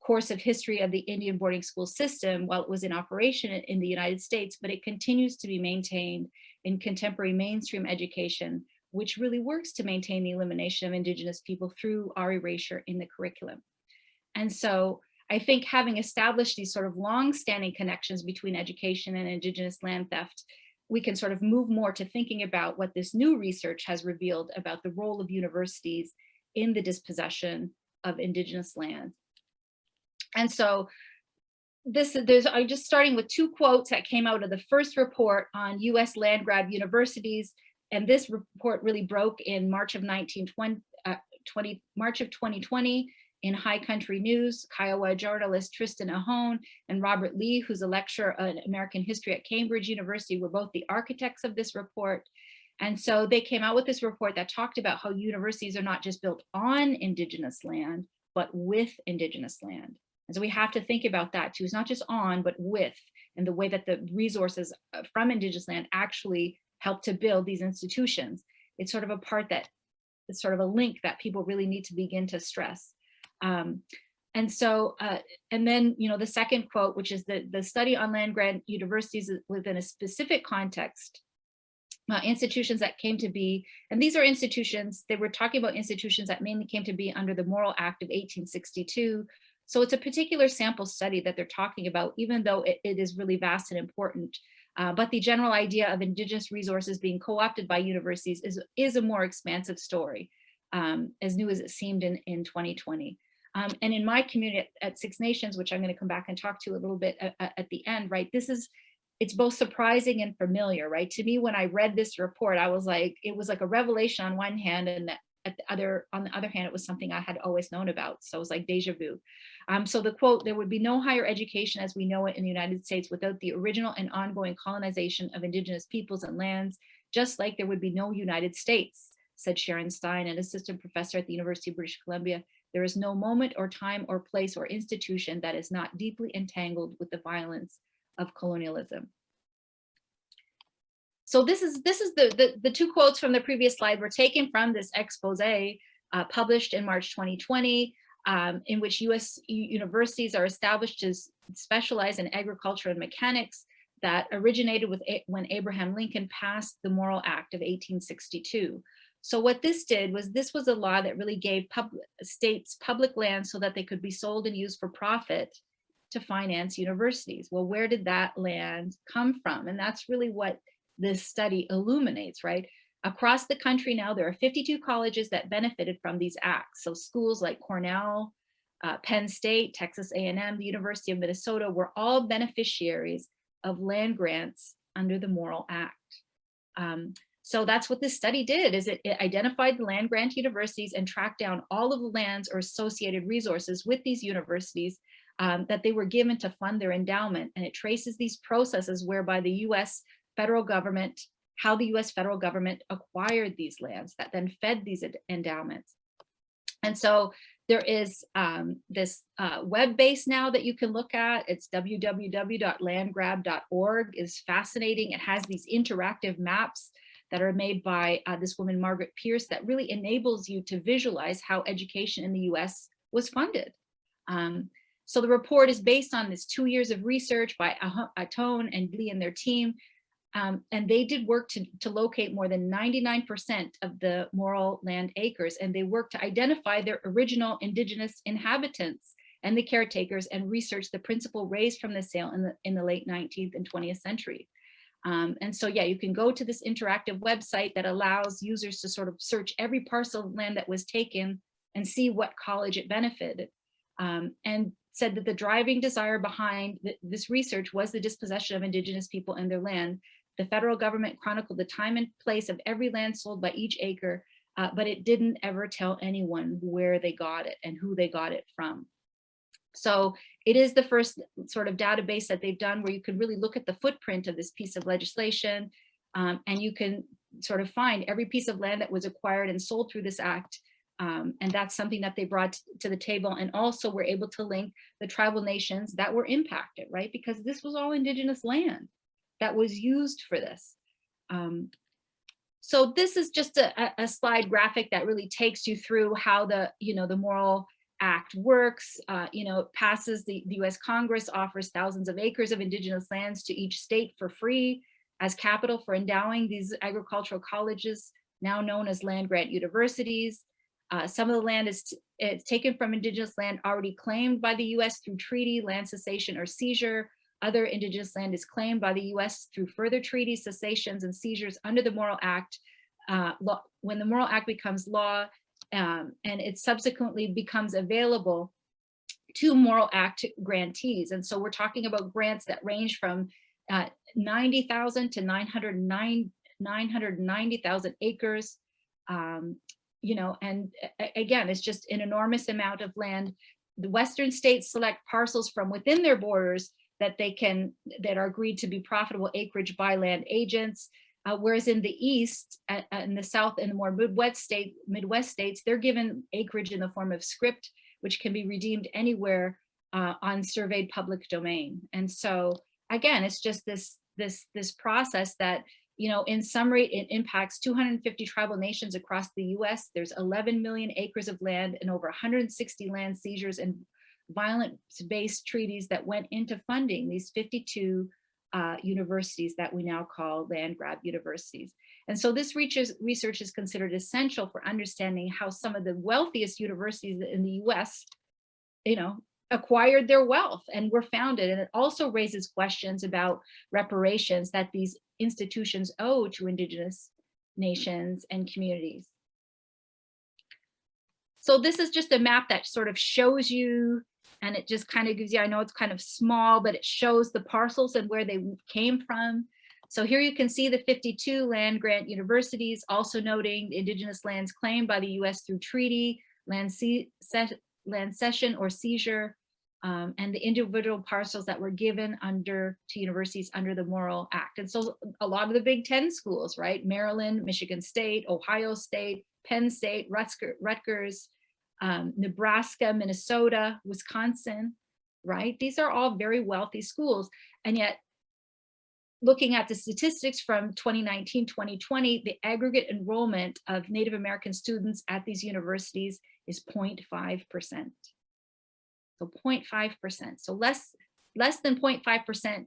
course of history of the Indian boarding school system while it was in operation in the United States, but it continues to be maintained in contemporary mainstream education, which really works to maintain the elimination of Indigenous people through our erasure in the curriculum. And so I think having established these sort of long-standing connections between education and Indigenous land theft, we can sort of move more to thinking about what this new research has revealed about the role of universities in the dispossession of Indigenous land. And so I'm just starting with 2 quotes that came out of the first report on US land grab universities. And this report really broke in March of 2020. In High Country News, Kiowa journalist Tristan Ahone and Robert Lee, who's a lecturer in American history at Cambridge University, were both the architects of this report. And so they came out with this report that talked about how universities are not just built on Indigenous land, but with Indigenous land. And so we have to think about that too. It's not just on, but with, and the way that the resources from Indigenous land actually help to build these institutions. It's sort of a part that, it's sort of a link that people really need to begin to stress. And so, and then, you know, the second quote, which is the study on land grant universities within a specific context, institutions that came to be, and these are institutions, they were talking about institutions that mainly came to be under the Morrill Act of 1862. So it's a particular sample study that they're talking about, even though it is really vast and important. But the general idea of Indigenous resources being co-opted by universities is a more expansive story, as new as it seemed in 2020. And in my community at Six Nations, which I'm going to come back and talk to a little bit at the end, right? It's both surprising and familiar, right? To me, when I read this report, I was like, it was like a revelation on one hand, and on the other hand, it was something I had always known about. So it was like deja vu. So the quote, "There would be no higher education as we know it in the United States without the original and ongoing colonization of Indigenous peoples and lands, just like there would be no United States," said Sharon Stein, an assistant professor at the University of British Columbia. "There is no moment or time or place or institution that is not deeply entangled with the violence of colonialism." So this is the two quotes from the previous slide were taken from this expose published in March 2020, in which US universities are established to specialize in agriculture and mechanics, that originated with when Abraham Lincoln passed the Morrill Act of 1862. So what this did was, this was a law that really gave states public land so that they could be sold and used for profit to finance universities. Well, where did that land come from? And that's really what this study illuminates, right? Across the country now, there are 52 colleges that benefited from these acts. So schools like Cornell, Penn State, Texas A&M, the University of Minnesota were all beneficiaries of land grants under the Morrill Act. So that's what this study did, is it identified the land grant universities and tracked down all of the lands or associated resources with these universities that they were given to fund their endowment. And it traces these processes whereby the US federal government, how the US federal government acquired these lands that then fed these endowments. And so there is this web base now that you can look at. It's www.landgrab.org. It's fascinating. It has these interactive maps that are made by this woman, Margaret Pierce, that really enables you to visualize how education in the US was funded. So the report is based on this 2 years of research by Atone and Lee and their team. And they did work to locate more than 99% of the Morrill land acres, and they worked to identify their original Indigenous inhabitants and the caretakers, and research the principal raised from the sale in the late 19th and 20th century. And so, yeah, you can go to this interactive website that allows users to sort of search every parcel of land that was taken and see what college it benefited. And said that the driving desire behind this research was the dispossession of Indigenous people and their land. The federal government chronicled the time and place of every land sold by each acre, but it didn't ever tell anyone where they got it and who they got it from. So it is the first sort of database that they've done where you can really look at the footprint of this piece of legislation, and you can sort of find every piece of land that was acquired and sold through this act. And that's something that they brought to the table. And also we're able to link the tribal nations that were impacted, right? Because this was all Indigenous land that was used for this. So this is just a slide graphic that really takes you through how the Morrill Act works. It passes, the US Congress offers thousands of acres of Indigenous lands to each state for free as capital for endowing these agricultural colleges, now known as land grant universities. Some of the land is taken from Indigenous land already claimed by the US through treaty, land cessation, or seizure. Other Indigenous land is claimed by the US through further treaties, cessations, and seizures under the Morrill Act. When the Morrill Act becomes law, and it subsequently becomes available to Morrill Act grantees. And so we're talking about grants that range from 90,000 to 990,000 acres. you know, and again, it's just an enormous amount of land. The Western states select parcels from within their borders that are agreed to be profitable acreage by land agents. Whereas in the East, in the South, and the more Midwest states, they're given acreage in the form of script, which can be redeemed anywhere on surveyed public domain. And so again, it's just this process that, you know, in summary, it impacts 250 tribal nations across the US. There's 11 million acres of land and over 160 land seizures and violence-based treaties that went into funding these 52 universities that we now call land grab universities. And so this research is considered essential for understanding how some of the wealthiest universities in the US, you know, acquired their wealth and were founded. And it also raises questions about reparations that these institutions owe to Indigenous nations and communities. So this is just a map that sort of shows you, and it just kind of gives you, I know it's kind of small, but it shows the parcels and where they came from. So here you can see the 52 land grant universities, also noting the Indigenous lands claimed by the US through treaty, land cession or seizure, and the individual parcels that were given to universities under the Morrill Act. And so a lot of the Big Ten schools, right? Maryland, Michigan State, Ohio State, Penn State, Rutgers, Nebraska, Minnesota, Wisconsin, right? These are all very wealthy schools. And yet, looking at the statistics from 2019, 2020, the aggregate enrollment of Native American students at these universities is 0.5%. So 0.5%. So less than 0.5%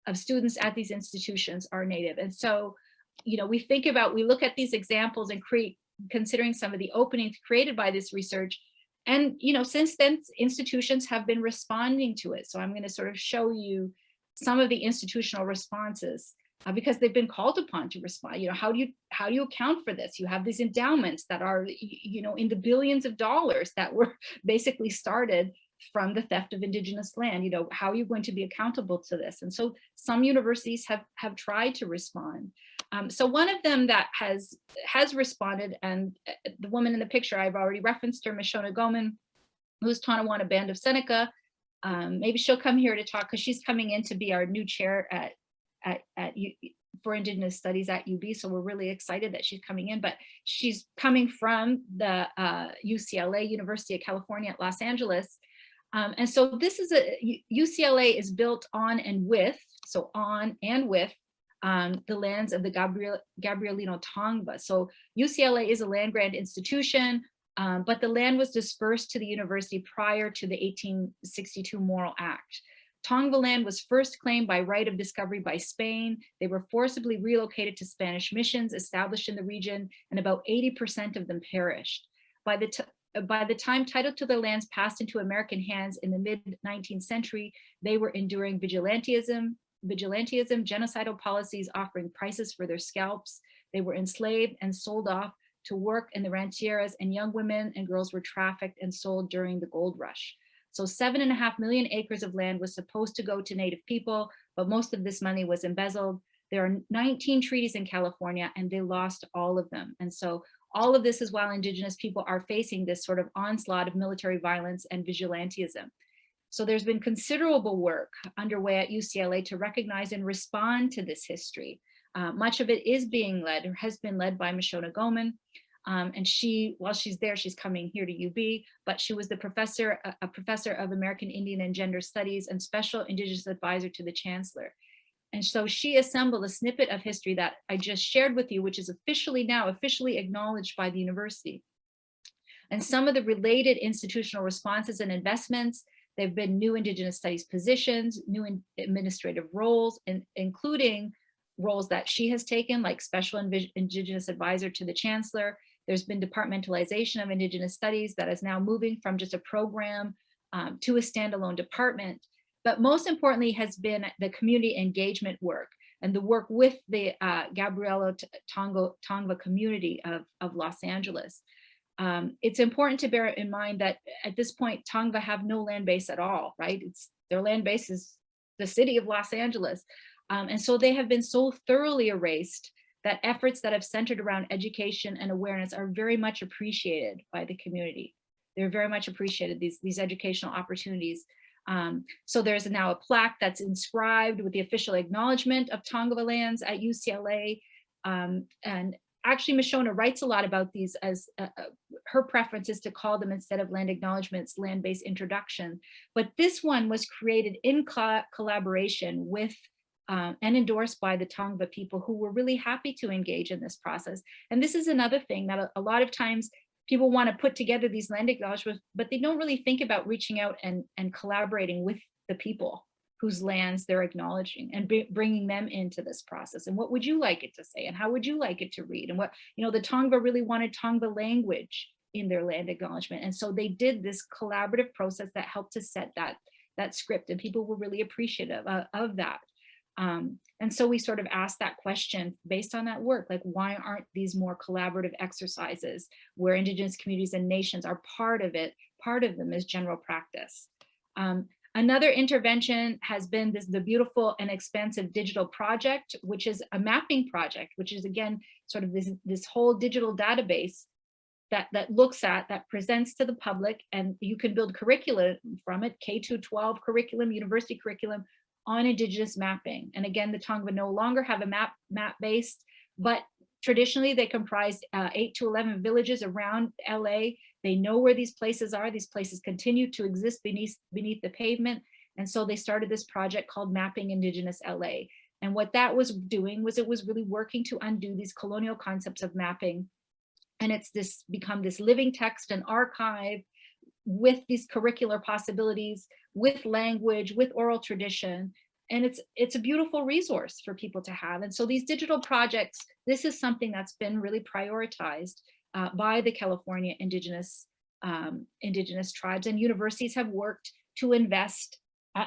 of students at these institutions are Native. And so, you know, we look at these examples and considering some of the openings created by this research. And, you know, since then, institutions have been responding to it. So I'm going to sort of show you some of the institutional responses because they've been called upon to respond. You know, how do you account for this? You have these endowments that are, you know, in the billions of dollars that were basically started from the theft of Indigenous land. You know, how are you going to be accountable to this? And so some universities have tried to respond. So one of them that has responded, and the woman in the picture, I've already referenced her, Mashona Goman, who's Tonawanda Band of Seneca. Maybe she'll come here to talk because she's coming in to be our new chair for Indigenous Studies at UB. So we're really excited that she's coming in, but she's coming from the UCLA, University of California at Los Angeles. And so this is UCLA is built on and with the lands of the Gabrielino Tongva. So UCLA is a land grant institution, but the land was dispersed to the university prior to the 1862 Morrill Act. Tongva land was first claimed by right of discovery by Spain. They were forcibly relocated to Spanish missions established in the region, and about 80% of them perished. By the time title to their lands passed into American hands in the mid-19th century, they were enduring vigilantism, genocidal policies offering prices for their scalps. They were enslaved and sold off to work in the rancheras, and young women and girls were trafficked and sold during the gold rush. So 7.5 million acres of land was supposed to go to Native people, but most of this money was embezzled. There are 19 treaties in California and they lost all of them. And so all of this is while Indigenous people are facing this sort of onslaught of military violence and vigilantism. So there's been considerable work underway at UCLA to recognize and respond to this history. Much of it is being led or has been led by Mashona Goman. And while she's there, she's coming here to UB, but she was a professor of American Indian and Gender Studies and special Indigenous advisor to the chancellor. And so she assembled a snippet of history that I just shared with you, which is now officially acknowledged by the university. And some of the related institutional responses and investments, there've been new Indigenous studies positions, new administrative roles, including roles that she has taken, like special Indigenous advisor to the chancellor. There's been departmentalization of Indigenous studies that is now moving from just a program to a standalone department. But most importantly has been the community engagement work and the work with the Gabrielino Tongva community of Los Angeles. It's important to bear in mind that at this point, Tongva have no land base at all, right? Their land base is the city of Los Angeles. And so they have been so thoroughly erased that efforts that have centered around education and awareness are very much appreciated by the community. They're very much appreciated, these educational opportunities. So there's now a plaque that's inscribed with the official acknowledgement of Tongva lands at UCLA. And actually, Mishona writes a lot about these as her preference is to call them, instead of land acknowledgements, land-based introduction. But this one was created in collaboration with and endorsed by the Tongva people, who were really happy to engage in this process. And this is another thing that a lot of times people want to put together these land acknowledgements, but they don't really think about reaching out and collaborating with the people whose lands they're acknowledging, and bringing them into this process. And what would you like it to say? And how would you like it to read? And what, the Tongva really wanted Tongva language in their land acknowledgement. And so they did this collaborative process that helped to set that script, and people were really appreciative of that. And so we sort of asked that question based on that work, like, why aren't these more collaborative exercises where Indigenous communities and nations are part of it? Part of them is general practice. Another intervention has been the beautiful and expansive digital project, which is a mapping project, which is, again, sort of this whole digital database that looks at, that presents to the public, and you can build curriculum from it, K-12 curriculum, university curriculum, on Indigenous mapping. And again, the Tongva no longer have a map based, but traditionally they comprised 8 to 11 villages around LA. They know where these places are. These places continue to exist beneath the pavement. And so they started this project called Mapping Indigenous LA. And what that was doing was, it was really working to undo these colonial concepts of mapping. And it's become this living text and archive with these curricular possibilities, with language, with oral tradition. And it's a beautiful resource for people to have. And so these digital projects, this is something that's been really prioritized by the California Indigenous tribes, and universities have worked to invest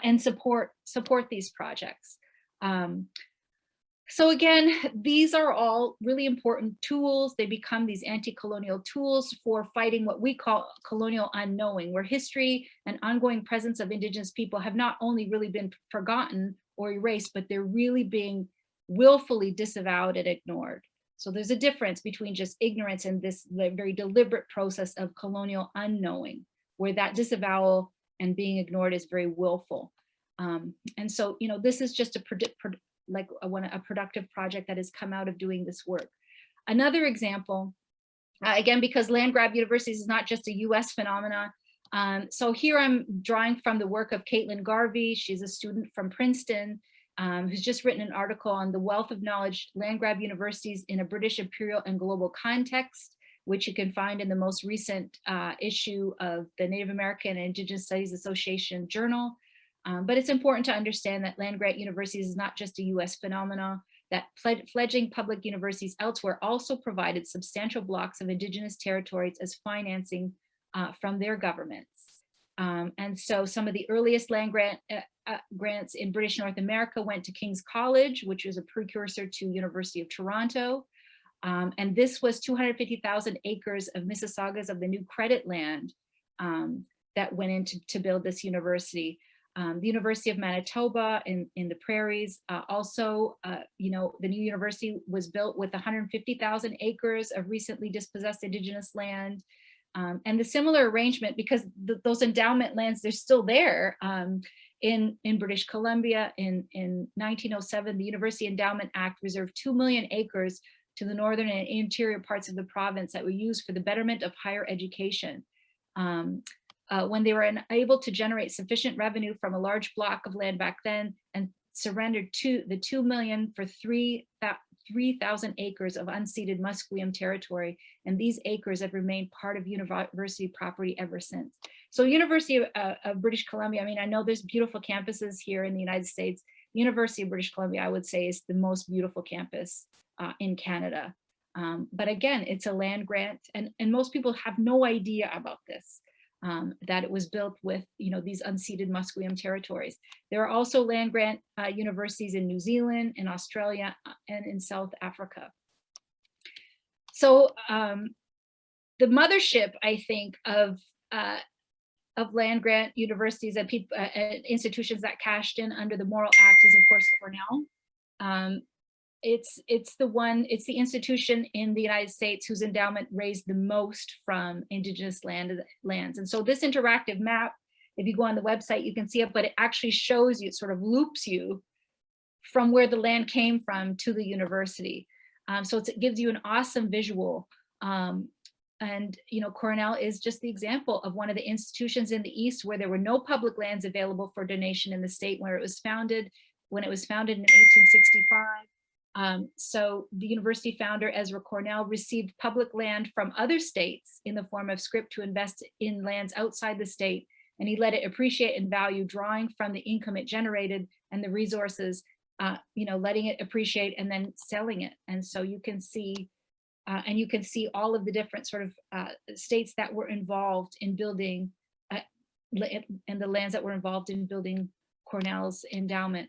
and support these projects. So again, these are all really important tools. They become these anti-colonial tools for fighting what we call colonial unknowing, where history and ongoing presence of Indigenous people have not only really been forgotten or erased, but they're really being willfully disavowed and ignored. So there's a difference between just ignorance and this very deliberate process of colonial unknowing, where that disavowal and being ignored is very willful. And so, this is just a productive project that has come out of doing this work. Another example, again, because land grab universities is not just a US phenomena. So here I'm drawing from the work of Caitlin Garvey. She's a student from Princeton who's just written an article on the wealth of knowledge land grab universities in a British imperial and global context, which you can find in the most recent issue of the Native American and Indigenous Studies Association journal. But it's important to understand that land grant universities is not just a US phenomenon, that fledgling public universities elsewhere also provided substantial blocks of Indigenous territories as financing from their governments. And so some of the earliest land grants in British North America went to King's College, which was a precursor to University of Toronto. And this was 250,000 acres of Mississaugas of the New Credit land that went in to build this university. The University of Manitoba in the prairies, also, the new university was built with 150,000 acres of recently dispossessed Indigenous land. And the similar arrangement, because those endowment lands, they're still there. In British Columbia in 1907, the University Endowment Act reserved 2 million acres to the northern and interior parts of the province that were used for the betterment of higher education. When they were unable to generate sufficient revenue from a large block of land back then, and surrendered the 2 million for 3,000 acres of unceded Musqueam territory. And these acres have remained part of university property ever since. So University of British Columbia, I know there's beautiful campuses here in the United States. University of British Columbia, I would say, is the most beautiful campus in Canada. But again, it's a land grant, and most people have no idea about this. That it was built with, these unceded Musqueam territories. There are also land grant universities in New Zealand, in Australia, and in South Africa. So the mothership, I think, of land grant universities and institutions that cashed in under the Morrill Act is, of course, Cornell. it's the institution in the United States whose endowment raised the most from Indigenous lands. And so this interactive map, if you go on the website, you can see it, but it actually shows you, it sort of loops you from where the land came from to the university. So it gives you an awesome visual. And Cornell is just the example of one of the institutions in the East where there were no public lands available for donation in the state when it was founded in 1865. So the university founder, Ezra Cornell, received public land from other states in the form of scrip to invest in lands outside the state, and he let it appreciate in value, drawing from the income it generated and the resources, letting it appreciate and then selling it. And so you can see, all of the different sort of states that were involved in building, and the lands that were involved in building Cornell's endowment.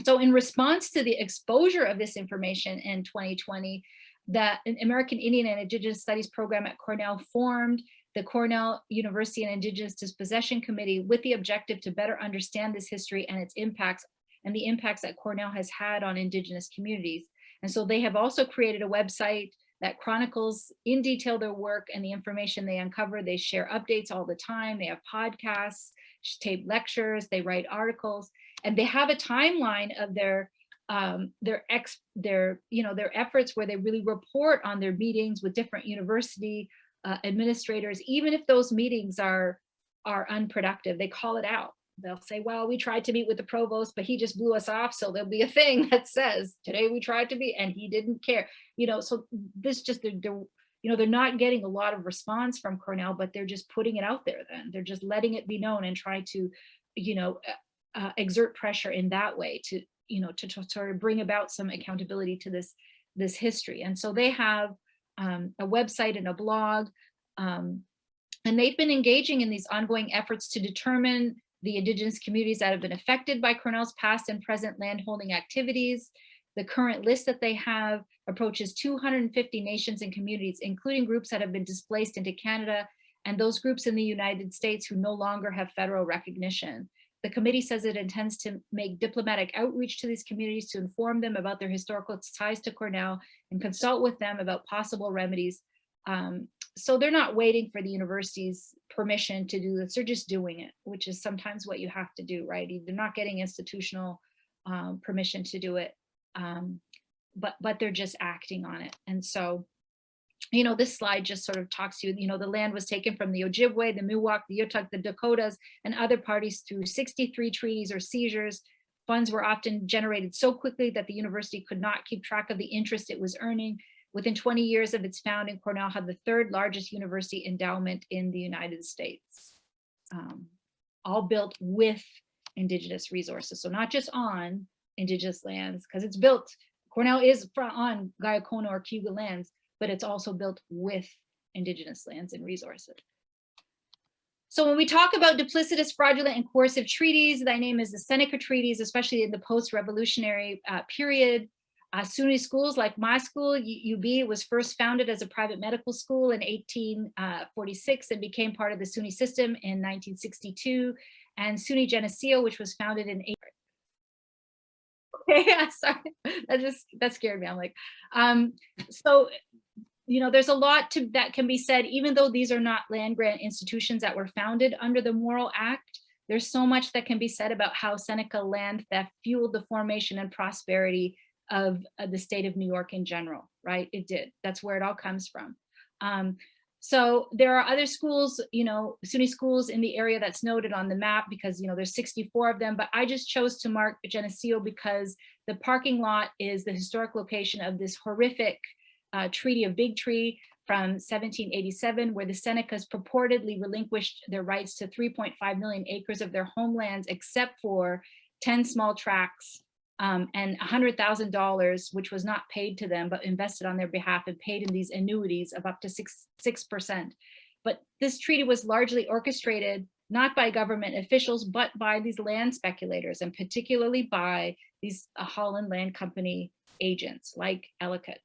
So in response to the exposure of this information in 2020, the American Indian and Indigenous Studies program at Cornell formed the Cornell University and Indigenous Dispossession Committee with the objective to better understand this history and its impacts, and the impacts that Cornell has had on Indigenous communities. And so they have also created a website that chronicles in detail their work and the information they uncover. They share updates all the time. They have podcasts, tape lectures, they write articles, and they have a timeline of their efforts where they really report on their meetings with different university administrators. Even if those meetings are unproductive, they call it out. They'll say, well, we tried to meet with the provost, but he just blew us off. So there'll be a thing that says, today we tried to meet and he didn't care. So this just, they're not getting a lot of response from Cornell, but they're just putting it out there then. They're just letting it be known and try to, exert pressure in that way to sort of bring about some accountability to this history. And so they have a website and a blog, and they've been engaging in these ongoing efforts to determine the Indigenous communities that have been affected by Cornell's past and present landholding activities. The current list that they have approaches 250 nations and communities, including groups that have been displaced into Canada and those groups in the United States who no longer have federal recognition. The committee says it intends to make diplomatic outreach to these communities to inform them about their historical ties to Cornell and consult with them about possible remedies. So they're not waiting for the university's permission to do this, they're just doing it, which is sometimes what you have to do, right? They're not getting institutional permission to do it, but they're just acting on it. And so, this slide just sort of talks to you, the land was taken from the Ojibwe, the Miwok, the Yotaq, the Dakotas, and other parties through 63 treaties or seizures. Funds were often generated so quickly that the university could not keep track of the interest it was earning. Within 20 years of its founding, Cornell had the third largest university endowment in the United States, all built with Indigenous resources. So not just on Indigenous lands, because it's built, Cornell is on Guyakona or Cayuga lands, but it's also built with Indigenous lands and resources. So when we talk about duplicitous, fraudulent, and coercive treaties, thy name is the Seneca treaties, especially in the post-revolutionary period. SUNY schools like my school, UB, was first founded as a private medical school in 1846 and became part of the SUNY system in 1962. And SUNY Geneseo, which was founded in okay, sorry, that scared me. I'm like, so, there's a lot that can be said, even though these are not land grant institutions that were founded under the Morrill Act. There's so much that can be said about how Seneca land theft fueled the formation and prosperity of the state of New York in general, right? It did. That's where it all comes from. So there are other schools, SUNY schools in the area that's noted on the map because, there's 64 of them, but I just chose to mark Geneseo because the parking lot is the historic location of this horrific Treaty of Big Tree from 1787, where the Senecas purportedly relinquished their rights to 3.5 million acres of their homelands, except for 10 small tracts and $100,000, which was not paid to them, but invested on their behalf and paid in these annuities of up to 6%. But this treaty was largely orchestrated, not by government officials, but by these land speculators, and particularly by these Holland Land Company agents like Ellicott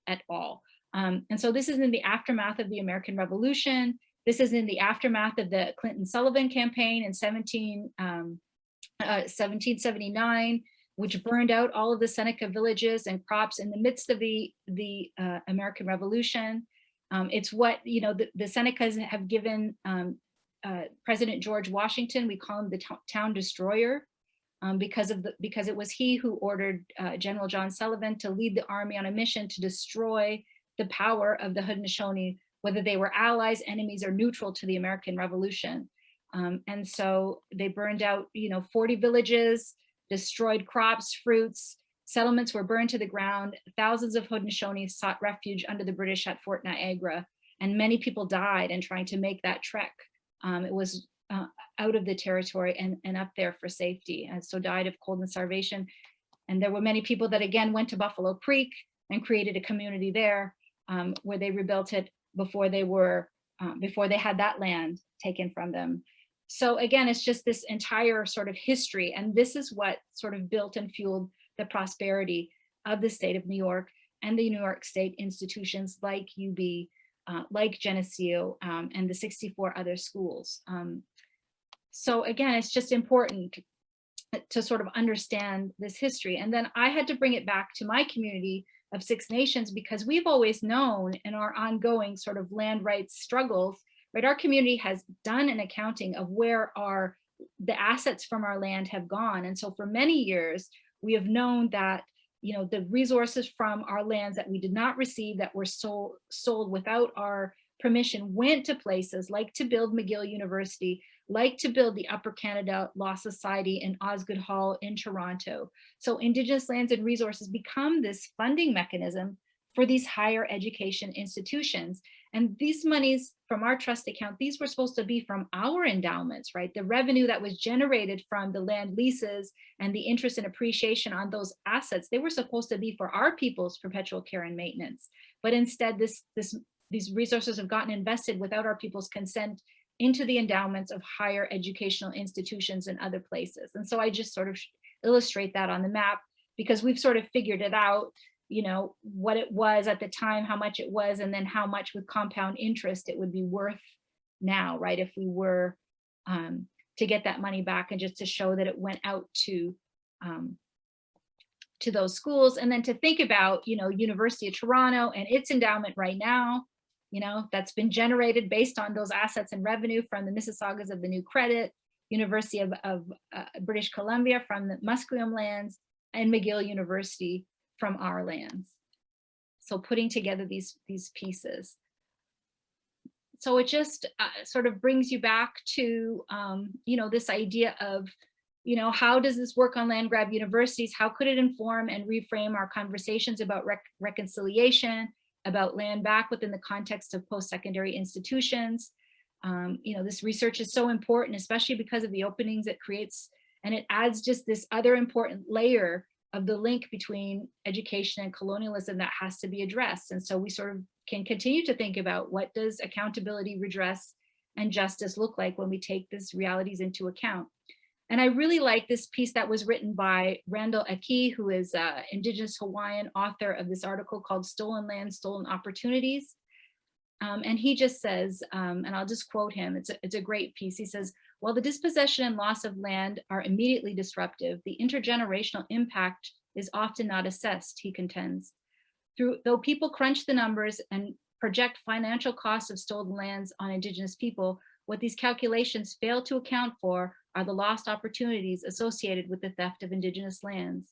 et al. And so this is in the aftermath of the American Revolution. This is in the aftermath of the Clinton-Sullivan campaign in 1779. which burned out all of the Seneca villages and crops in the midst of the American Revolution. It's what, you know, the Senecas have given President George Washington, we call him the town destroyer, because it was he who ordered General John Sullivan to lead the army on a mission to destroy the power of the Haudenosaunee, whether they were allies, enemies, or neutral to the American Revolution. And so they burned out, you know, 40 villages, destroyed crops, fruits, settlements were burned to the ground. Thousands of Haudenosaunee sought refuge under the British at Fort Niagara, and many people died in trying to make that trek. It was out of the territory and up there for safety, and so died of cold and starvation. And there were many people that again went to Buffalo Creek and created a community there, where they rebuilt it before they had that land taken from them. So again, it's just this entire sort of history, and this is what sort of built and fueled the prosperity of the state of New York and the New York State institutions like UB, like Geneseo, and the 64 other schools. So again, it's just important to sort of understand this history. And then I had to bring it back to my community of Six Nations, because we've always known in our ongoing sort of land rights struggles, right? Our community has done an accounting of where the assets from our land have gone. And so for many years, we have known that, you know, the resources from our lands that we did not receive, that were sold without our permission, went to places like to build McGill University, like to build the Upper Canada Law Society in Osgoode Hall in Toronto. So Indigenous lands and resources become this funding mechanism for these higher education institutions. And these monies from our trust account, these were supposed to be from our endowments, right? The revenue that was generated from the land leases and the interest and appreciation on those assets, they were supposed to be for our people's perpetual care and maintenance. But instead, these resources have gotten invested without our people's consent into the endowments of higher educational institutions in other places. And so I just sort of illustrate that on the map, because we've sort of figured it out, you know, what it was at the time, how much it was, and then how much with compound interest it would be worth now, right? If we were to get that money back, and just to show that it went out to those schools. And then to think about, you know, University of Toronto and its endowment right now, you know, that's been generated based on those assets and revenue from the Mississaugas of the New Credit, University of British Columbia from the Musqueam lands, and McGill University from our lands. So putting together these pieces. So it just sort of brings you back to, you know, this idea of, you know, how does this work on land grab universities? How could it inform and reframe our conversations about reconciliation, about land back within the context of post-secondary institutions? You know, this research is so important, especially because of the openings it creates, and it adds just this other important layer of the link between education and colonialism that has to be addressed. And so we sort of can continue to think about, what does accountability, redress, and justice look like when we take these realities into account? And I really like this piece that was written by Randall Aki, who is an Indigenous Hawaiian author of this article called Stolen Land, Stolen Opportunities. And he just says, and I'll just quote him, it's a great piece. He says, while the dispossession and loss of land are immediately disruptive, the intergenerational impact is often not assessed, he contends. Though people crunch the numbers and project financial costs of stolen lands on Indigenous people, what these calculations fail to account for are the lost opportunities associated with the theft of Indigenous lands.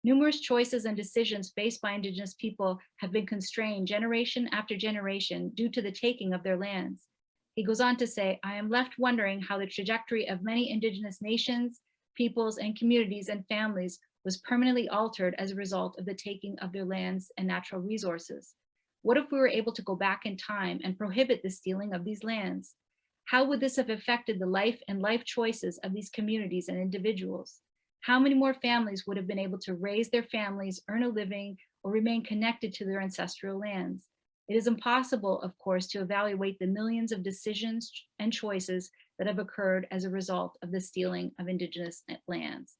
Numerous choices and decisions faced by Indigenous people have been constrained generation after generation due to the taking of their lands. He goes on to say, I am left wondering how the trajectory of many Indigenous nations, peoples, and communities and families was permanently altered as a result of the taking of their lands and natural resources. What if we were able to go back in time and prohibit the stealing of these lands? How would this have affected the life and life choices of these communities and individuals? How many more families would have been able to raise their families, earn a living, or remain connected to their ancestral lands? It is impossible, of course, to evaluate the millions of decisions and choices that have occurred as a result of the stealing of Indigenous lands.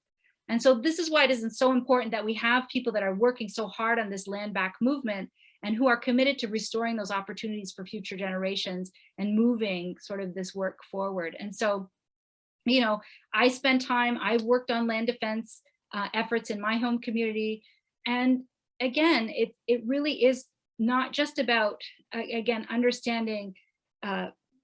And so this is why it is so important that we have people that are working so hard on this land back movement and who are committed to restoring those opportunities for future generations and moving sort of this work forward. And so, you know, I spent time, I worked on land defense efforts in my home community. And again, it really is not just about, again, understanding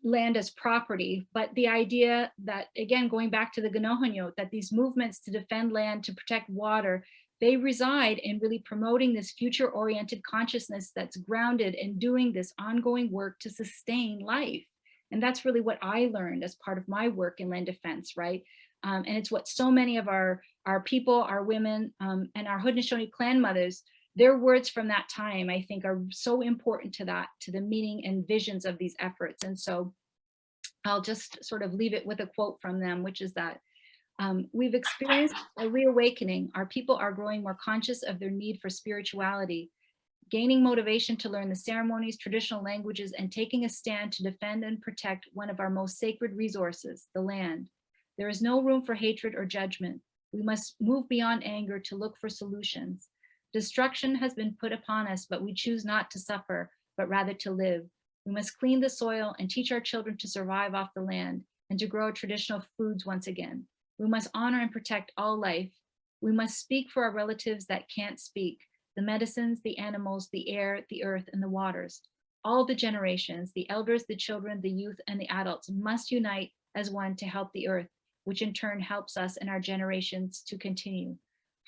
land as property, but the idea that, again, going back to the Ganohonyo, that these movements to defend land, to protect water, they reside in really promoting this future-oriented consciousness that's grounded in doing this ongoing work to sustain life. And that's really what I learned as part of my work in land defense, right? And it's what so many of our people, our women, and our Haudenosaunee clan mothers, their words from that time, I think, are so important to that, to the meaning and visions of these efforts. And so I'll just sort of leave it with a quote from them, which is that we've experienced a reawakening. Our people are growing more conscious of their need for spirituality, gaining motivation to learn the ceremonies, traditional languages, and taking a stand to defend and protect one of our most sacred resources, the land. There is no room for hatred or judgment. We must move beyond anger to look for solutions. Destruction has been put upon us, but we choose not to suffer, but rather to live. We must clean the soil and teach our children to survive off the land and to grow traditional foods once again. We must honor and protect all life. We must speak for our relatives that can't speak, the medicines, the animals, the air, the earth, and the waters. All the generations, the elders, the children, the youth, and the adults must unite as one to help the earth, which in turn helps us and our generations to continue.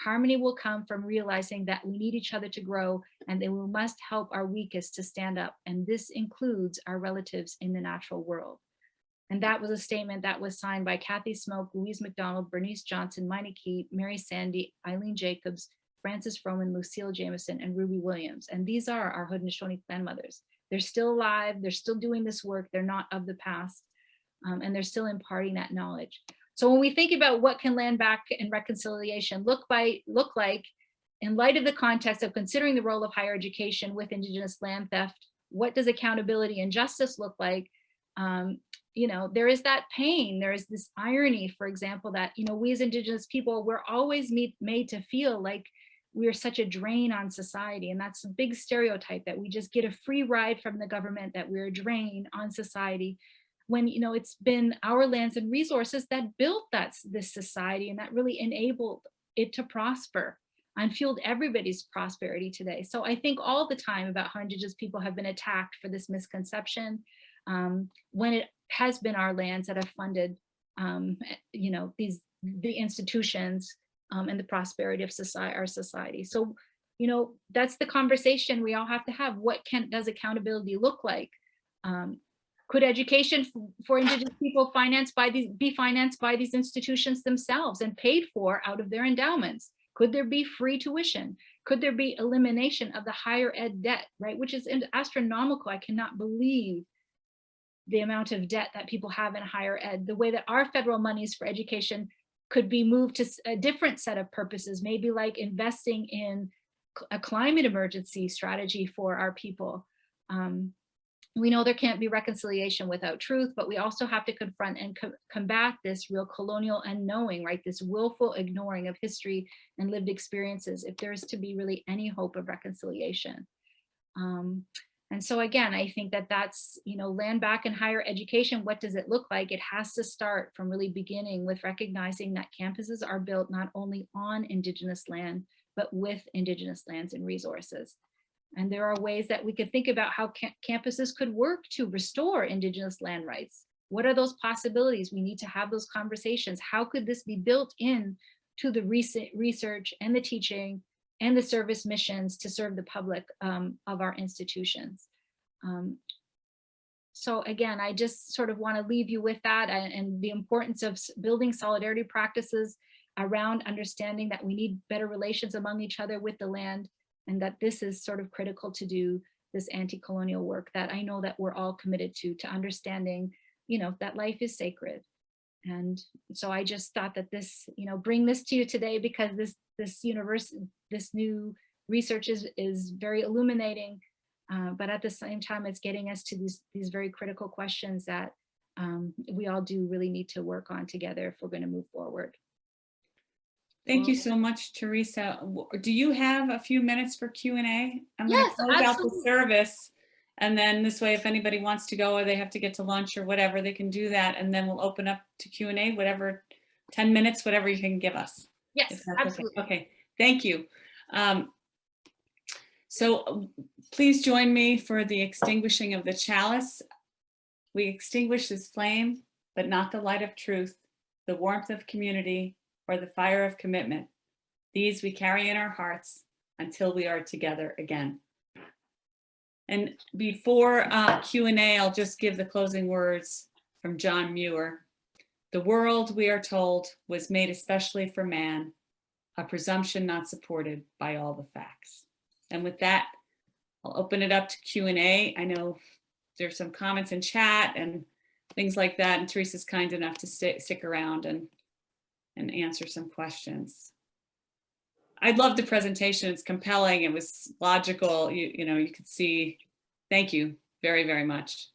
Harmony will come from realizing that we need each other to grow and that we must help our weakest to stand up. And this includes our relatives in the natural world. And that was a statement that was signed by Kathy Smoke, Louise McDonald, Bernice Johnson, Miney Keat, Mary Sandy, Eileen Jacobs, Frances Froman, Lucille Jameson, and Ruby Williams. And these are our Haudenosaunee clan mothers. They're still alive. They're still doing this work. They're not of the past. And they're still imparting that knowledge. So when we think about what can land back and reconciliation look like, in light of the context of considering the role of higher education with Indigenous land theft, what does accountability and justice look like? You know, there is that pain. There is this irony, for example, that, you know, we as Indigenous people, we're always made to feel like we're such a drain on society. And that's a big stereotype, that we just get a free ride from the government, that we're a drain on society, when, you know, it's been our lands and resources that built this society and that really enabled it to prosper and fueled everybody's prosperity today. So I think all the time about how Indigenous people have been attacked for this misconception, when it has been our lands that have funded, you know, the institutions and the prosperity of our society. So, you know, that's the conversation we all have to have. What does accountability look like? Could education for Indigenous people be financed by these institutions themselves and paid for out of their endowments? Could there be free tuition? Could there be elimination of the higher ed debt, right? Which is astronomical. I cannot believe the amount of debt that people have in higher ed, the way that our federal monies for education could be moved to a different set of purposes, maybe like investing in a climate emergency strategy for our people. We know there can't be reconciliation without truth, but we also have to confront and combat this real colonial unknowing, right? This willful ignoring of history and lived experiences if there is to be really any hope of reconciliation. And so again, I think that that's, you know, land back in higher education. What does it look like? It has to start from really beginning with recognizing that campuses are built not only on Indigenous land, but with Indigenous lands and resources. And there are ways that we could think about how campuses could work to restore Indigenous land rights. What are those possibilities? We need to have those conversations. How could this be built in to the research and the teaching and the service missions to serve the public of our institutions? So again, I just sort of want to leave you with that and the importance of building solidarity practices around understanding that we need better relations among each other with the land, and that this is sort of critical to do this anti-colonial work that I know that we're all committed to understanding, you know, that life is sacred. And so I just thought that this, you know, bring this to you today because this new research is very illuminating, but at the same time, it's getting us to these very critical questions that we all do really need to work on together if we're going to move forward. Thank you so much, Theresa. Do you have a few minutes for Q&A? I'm going to close out the service, and then this way, if anybody wants to go or they have to get to lunch or whatever, they can do that, and then we'll open up to Q&A, whatever, 10 minutes, whatever you can give us. Yes, if that's okay. absolutely. Okay, thank you. So please join me for the extinguishing of the chalice. We extinguish this flame, but not the light of truth, the warmth of community, or the fire of commitment. These we carry in our hearts until we are together again. And before Q&A, I'll just give the closing words from John Muir. The world, we are told, was made especially for man, a presumption not supported by all the facts. And with that, I'll open it up to Q&A. I know there's some comments in chat and things like that, and Theresa's kind enough to stick around and answer some questions. I loved the presentation. It's compelling. It was logical. You know, you could see. Thank you very, very much.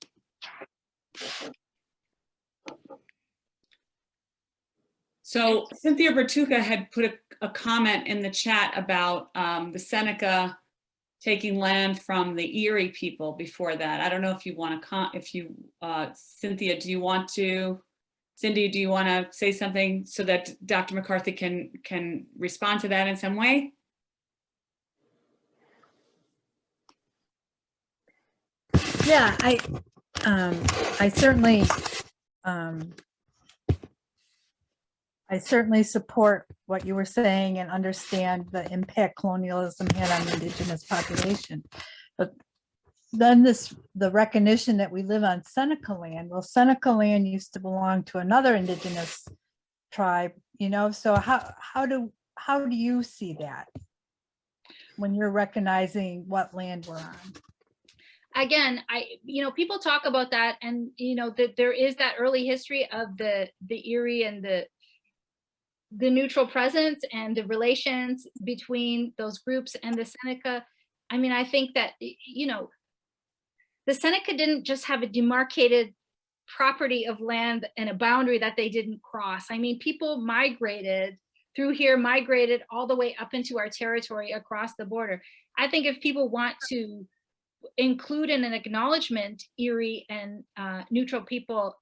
So Cynthia Bertuca had put a comment in the chat about the Seneca taking land from the Erie people before that. I don't know if you want to, Cynthia, do you want to, Cindy, do you want to say something so that Dr. McCarthy can respond to that in some way? Yeah, I certainly support what you were saying and understand the impact colonialism had on the Indigenous population. But then the recognition that we live on Seneca land. Well, Seneca land used to belong to another Indigenous tribe, you know, so how do you see that when you're recognizing what land we're on? Again, people talk about that, and that there is that early history of the Erie and the neutral presence and the relations between those groups and the Seneca. I mean, I think that, the Seneca didn't just have a demarcated property of land and a boundary that they didn't cross. I mean, people migrated through here, migrated all the way up into our territory across the border. I think if people want to include in an acknowledgement Erie and neutral people,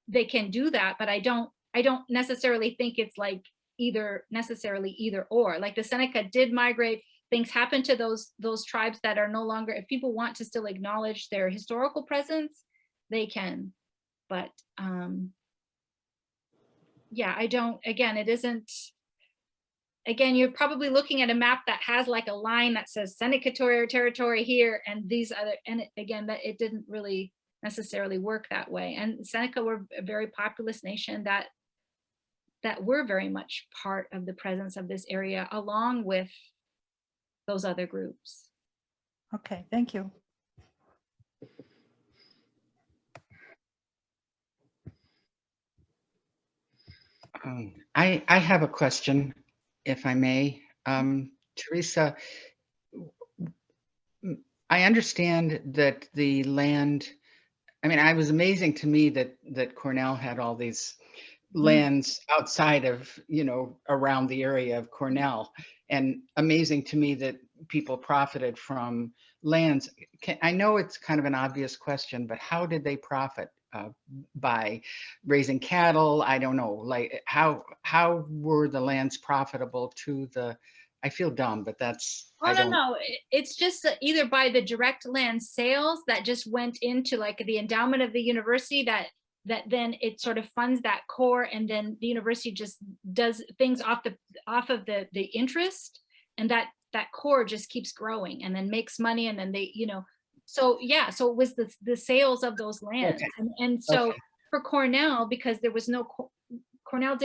they can do that, but I don't necessarily think it's like necessarily either or. Like the Seneca did migrate, things happen to those tribes that are no longer, if people want to still acknowledge their historical presence, they can. But yeah, it isn't, again, you're probably looking at a map that has like a line that says Seneca territory here and these other, and again, that it didn't really necessarily work that way. And Seneca were a very populous nation that were very much part of the presence of this area along with those other groups. Okay, thank you. I have a question, if I may. Theresa, I understand that the land, I mean, it was amazing to me that Cornell had all these lands outside of, around the area of Cornell, and amazing to me that people profited from lands. I know it's kind of an obvious question, but how did they profit? By raising cattle? I don't know, like how were the lands profitable to the, I feel dumb, but that's, no, it's just either by the direct land sales that just went into like the endowment of the university that then it sort of funds that core, and then the university just does things off of the interest, and that core just keeps growing and then makes money, and then they, so yeah, so it was the sales of those lands. Okay. And so for Cornell, because there was no, Cornell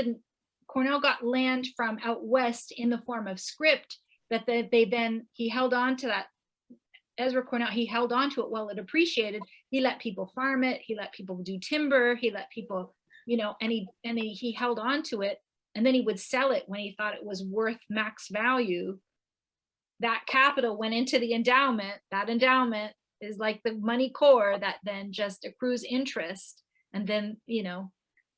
got land from out west in the form of script that he held on to that. Ezra Cornell, he held on to it while it appreciated. He let people farm it. He let people do timber. He let people, and he held on to it. And then he would sell it when he thought it was worth max value. That capital went into the endowment. That endowment is like the money core that then just accrues interest. And then,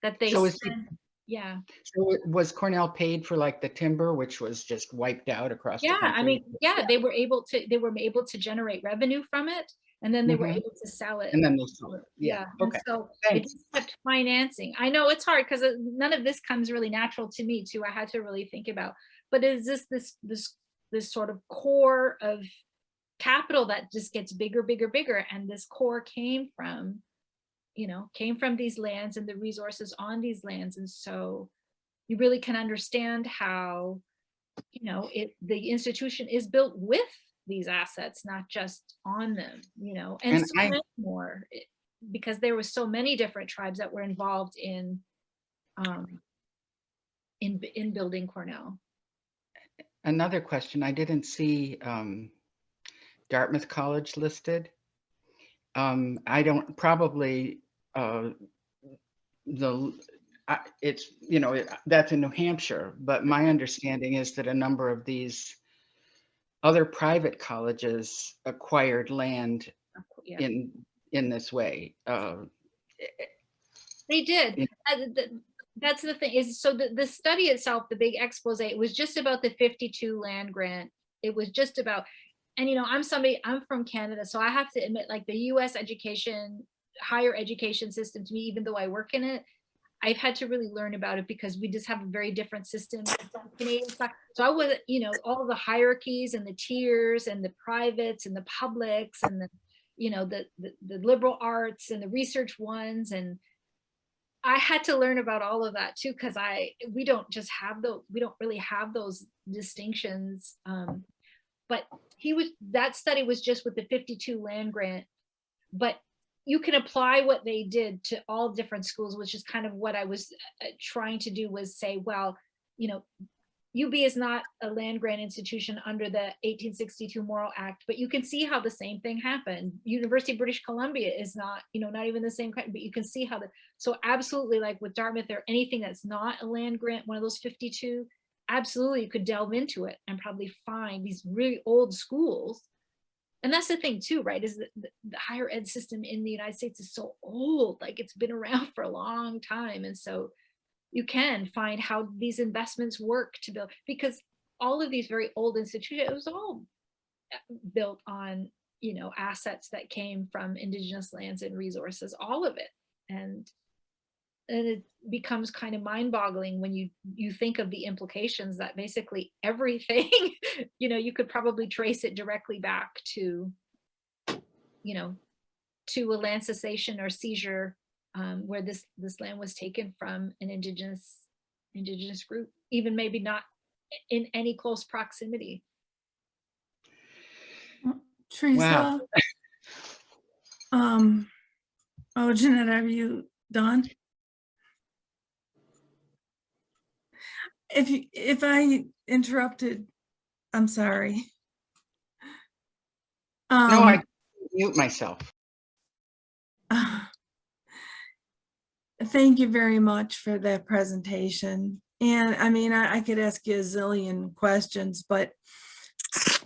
that they spend. Yeah. So was Cornell paid for like the timber, which was just wiped out across the country? I mean, yeah, they were able to generate revenue from it. And then they were Mhm. able to sell it. And then they sold it. Yeah. And Okay. so it Thanks. just kept financing. I know it's hard because none of this comes really natural to me too. I had to really think about, but is this sort of core of capital that just gets bigger, bigger, bigger. And this core came from these lands and the resources on these lands. And so you really can understand how, the institution is built with these assets, not just on them, and And so many more, because there were so many different tribes that were involved in building Cornell. another question, I didn't see Dartmouth College listed. I don't probably it's that's in New Hampshire, but my understanding is that a number of these other private colleges acquired land Yeah, in this way. they did. Yeah. That's the thing is, so the study itself, the big expose, it was just about the 52 land grant. It was just about, and I'm from Canada, so I have to admit, like the US higher education system, to me, even though I work in it, I've had to really learn about it because we just have a very different system. Canadian side. So I was, all of the hierarchies and the tiers and the privates and the publics and the liberal arts and the research ones, and I had to learn about all of that too, because we don't really have those distinctions. But that study was just with the 52 land grant, but you can apply what they did to all different schools, which is kind of what I was trying to do, was say, well, UB is not a land grant institution under the 1862 Morrill Act, but you can see how the same thing happened. University of British Columbia is not, not even the same kind, but you can see how so absolutely, like with Dartmouth or anything that's not a land grant, one of those 52, absolutely you could delve into it and probably find these really old schools. And that's the thing too, right, is that the higher ed system in the United States is so old, like it's been around for a long time. And so you can find how these investments work to build, because all of these very old institutions, it was all built on, assets that came from Indigenous lands and resources, all of it. And it becomes kind of mind-boggling when you think of the implications that basically everything, you could probably trace it directly back to, to a land cessation or seizure, where this land was taken from an indigenous group, even maybe not in any close proximity. Theresa, Jeanette, are you done? If I interrupted, I'm sorry. No, I mute myself. Thank you very much for that presentation. And I mean, I could ask you a zillion questions, but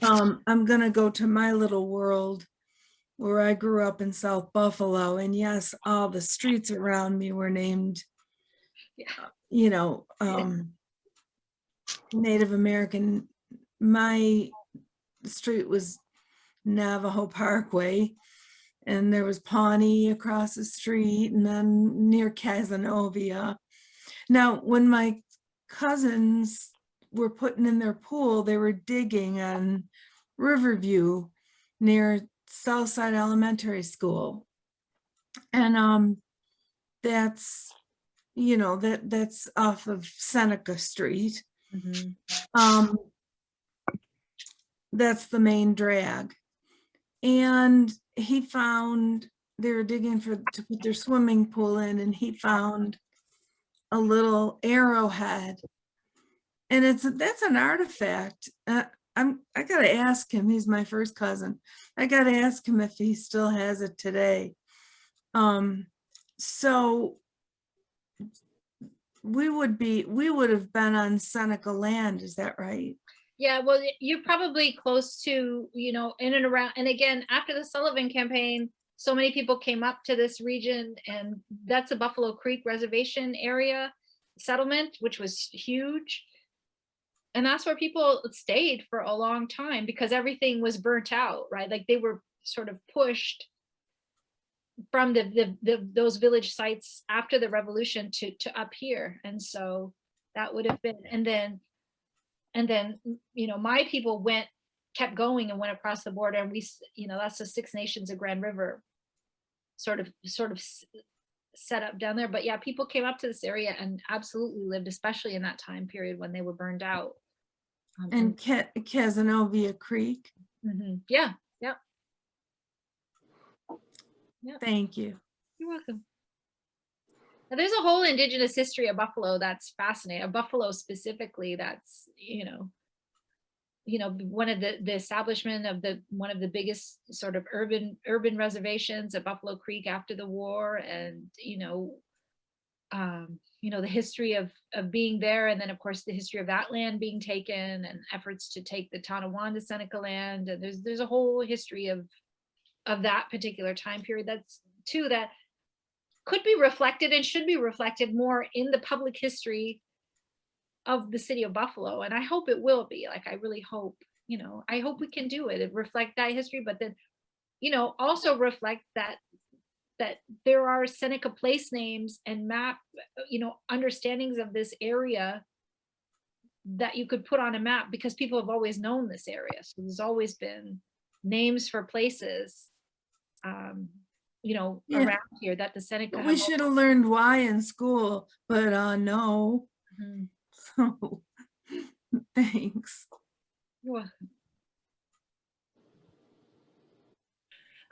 I'm gonna go to my little world where I grew up in South Buffalo. And yes, all the streets around me were named, Native American. My street was Navajo Parkway, and there was Pawnee across the street, and then near Casanova. Now, when my cousins were putting in their pool, they were digging on Riverview near Southside Elementary School. And that's, that's off of Seneca Street. Mm-hmm. That's the main drag. And he found, they were digging to put their swimming pool in, and he found a little arrowhead. And that's an artifact. I gotta ask him, he's my first cousin. I gotta ask him if he still has it today. So we would have been on Seneca land, is that right? Yeah, well, you're probably close to, in and around, and again, after the Sullivan campaign, so many people came up to this region, and that's a Buffalo Creek Reservation area settlement, which was huge. And that's where people stayed for a long time because everything was burnt out, right? Like they were sort of pushed from those village sites after the revolution to up here. And so that would have been, and then, you know, my people kept going and went across the border, and we, you know, that's the Six Nations of Grand River sort of set up down there. But yeah, people came up to this area and absolutely lived, especially in that time period when they were burned out. And Casanova Creek. Yeah, yeah. Yeah. Thank you. You're welcome. Now, there's a whole Indigenous history of Buffalo that's fascinating. Of Buffalo specifically, that's, you know, one of the establishment of one of the biggest sort of urban reservations at Buffalo Creek after the war, and the history of being there, and then of course the history of that land being taken, and efforts to take the Tonawanda Seneca land, and there's a whole history of that particular time period that could be reflected and should be reflected more in the public history of the city of Buffalo. And I hope it will be. Like, I really hope, I hope we can do it and reflect that history, but then, also reflect that there are Seneca place names and map, understandings of this area that you could put on a map, because people have always known this area. So there's always been names for places, around here that the Seneca. We should have learned why in school, but no. Mhm. So thanks. Well,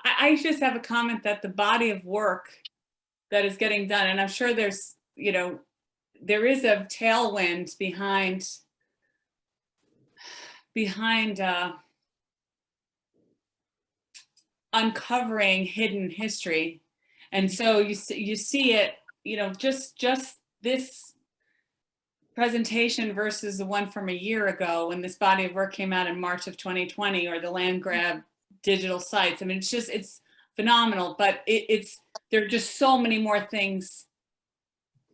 I just have a comment that the body of work that is getting done, and I'm sure there's, there is a tailwind behind uncovering hidden history. And so you see it, just this presentation versus the one from a year ago when this body of work came out in March of 2020, or the land grab digital sites. I mean, it's phenomenal, but there are just so many more things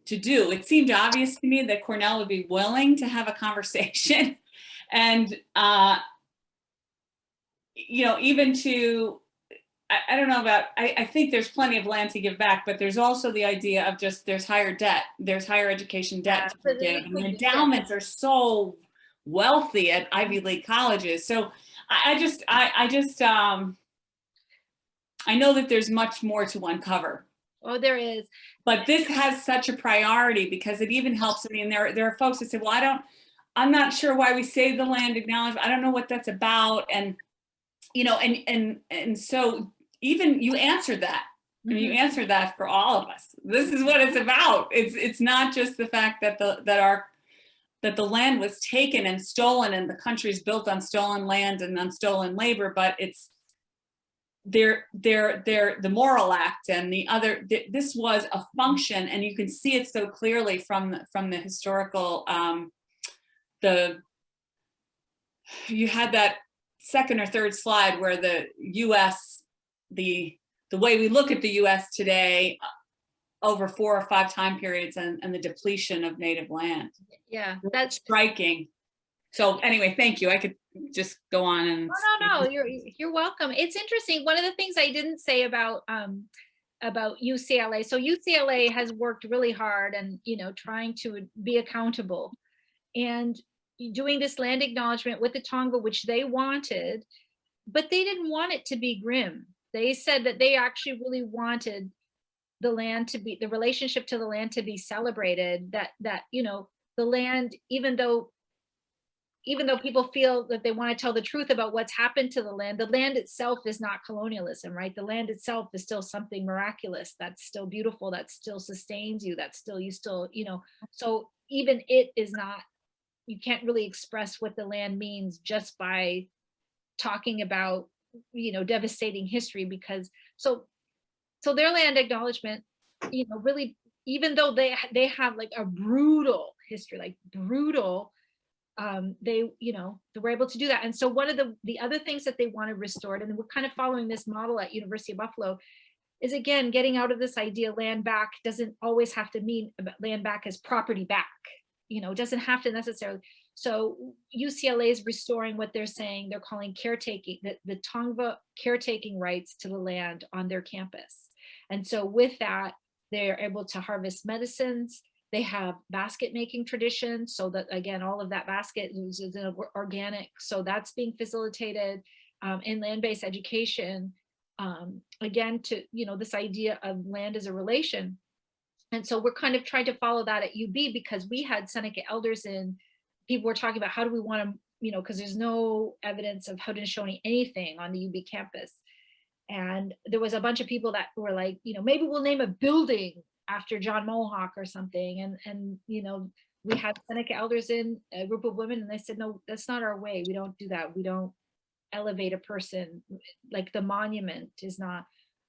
to do. It seemed obvious to me that Cornell would be willing to have a conversation and, even to, I don't know about, I think there's plenty of land to give back, but there's also the idea of there's higher debt, there's higher education debt to forgive. And the endowments are so wealthy at Ivy League colleges. So I know that there's much more to uncover. Oh, there is. But this has such a priority because it even helps me. And there are folks that say, well, I'm not sure why we say the land acknowledgement. I don't know what that's about. And, and so even you answered that. I mean, you answered that for all of us. This is what it's about. It's not just the fact that the land was taken and stolen and the country's built on stolen land and on stolen labor, but it's the moral act and the other. This was a function, and you can see it so clearly from the historical. You had that second or third slide where the U.S. the way we look at the U.S. today over 4 or 5 time periods and the depletion of native land. Yeah, that's striking. So anyway, thank you. I could just go on and. No, you're welcome. It's interesting. One of the things I didn't say about UCLA. So UCLA has worked really hard and, trying to be accountable and doing this land acknowledgement with the Tongva, which they wanted, but they didn't want it to be grim. They said that they actually really wanted the relationship to the land to be celebrated, that the land, even though people feel that they want to tell the truth about what's happened to the land itself is not colonialism, right? The land itself is still something miraculous, that's still beautiful, that still sustains you, so even it is not, you can't really express what the land means just by talking about, devastating history, because so their land acknowledgement, really, even though they have like a brutal history, they were able to do that. And so one of the other things that they want to restore, and we're kind of following this model at University of Buffalo, is again getting out of this idea land back doesn't always have to mean land back as property back. It doesn't have to necessarily. So UCLA is restoring what they're saying, they're calling caretaking, the Tongva caretaking rights to the land on their campus. And so with that, they're able to harvest medicines. They have basket making traditions. So that, again, all of that basket is organic. So that's being facilitated in land-based education. Again, to, this idea of land as a relation. And so we're kind of trying to follow that at UB, because we had Seneca elders in, people were talking about how do we want to, because there's no evidence of Haudenosaunee anything on the UB campus. And there was a bunch of people that were like, maybe we'll name a building after John Mohawk or something. And we had Seneca elders in, a group of women, and they said, no, that's not our way. We don't do that. We don't elevate a person, like the monument is not.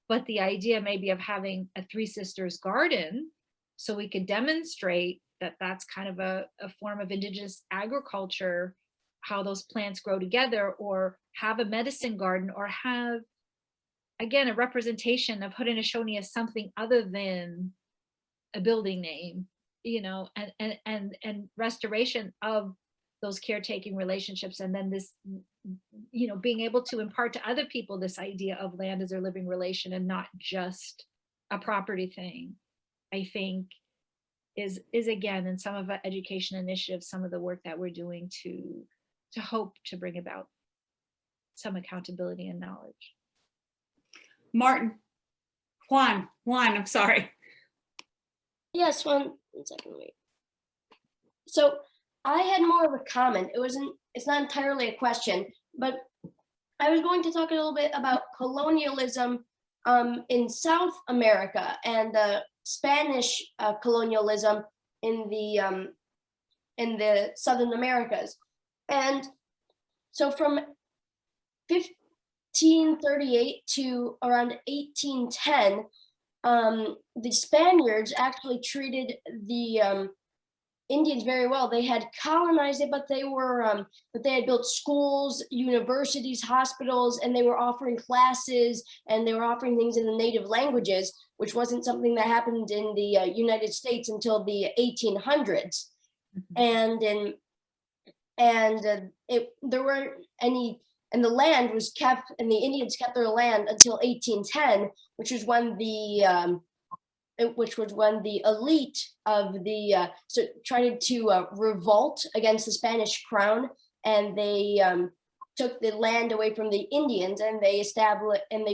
But the idea maybe of having a Three Sisters garden, so we could demonstrate that that's kind of a form of Indigenous agriculture, how those plants grow together, or have a medicine garden, or have, again, a representation of Haudenosaunee as something other than a building name, and restoration of those caretaking relationships. And then this, being able to impart to other people this idea of land as a living relation and not just a property thing, I think is again, in some of our education initiatives, some of the work that we're doing to hope to bring about some accountability and knowledge. Martin, Juan, I'm sorry. Yes, one second, wait. So I had more of a comment. It's not entirely a question, but I was going to talk a little bit about colonialism in South America and Spanish colonialism in the Southern Americas. And so from 1538 to around 1810, the Spaniards actually treated the Indians very well. They had colonized it, but they had built schools, universities, hospitals, and they were offering classes, and they were offering things in the native languages, which wasn't something that happened in the United States until the 1800s. Mm-hmm. There weren't any, and the land was kept, and the Indians kept their land until 1810, which was when the elite of the tried to revolt against the Spanish crown, and they took the land away from the Indians, and they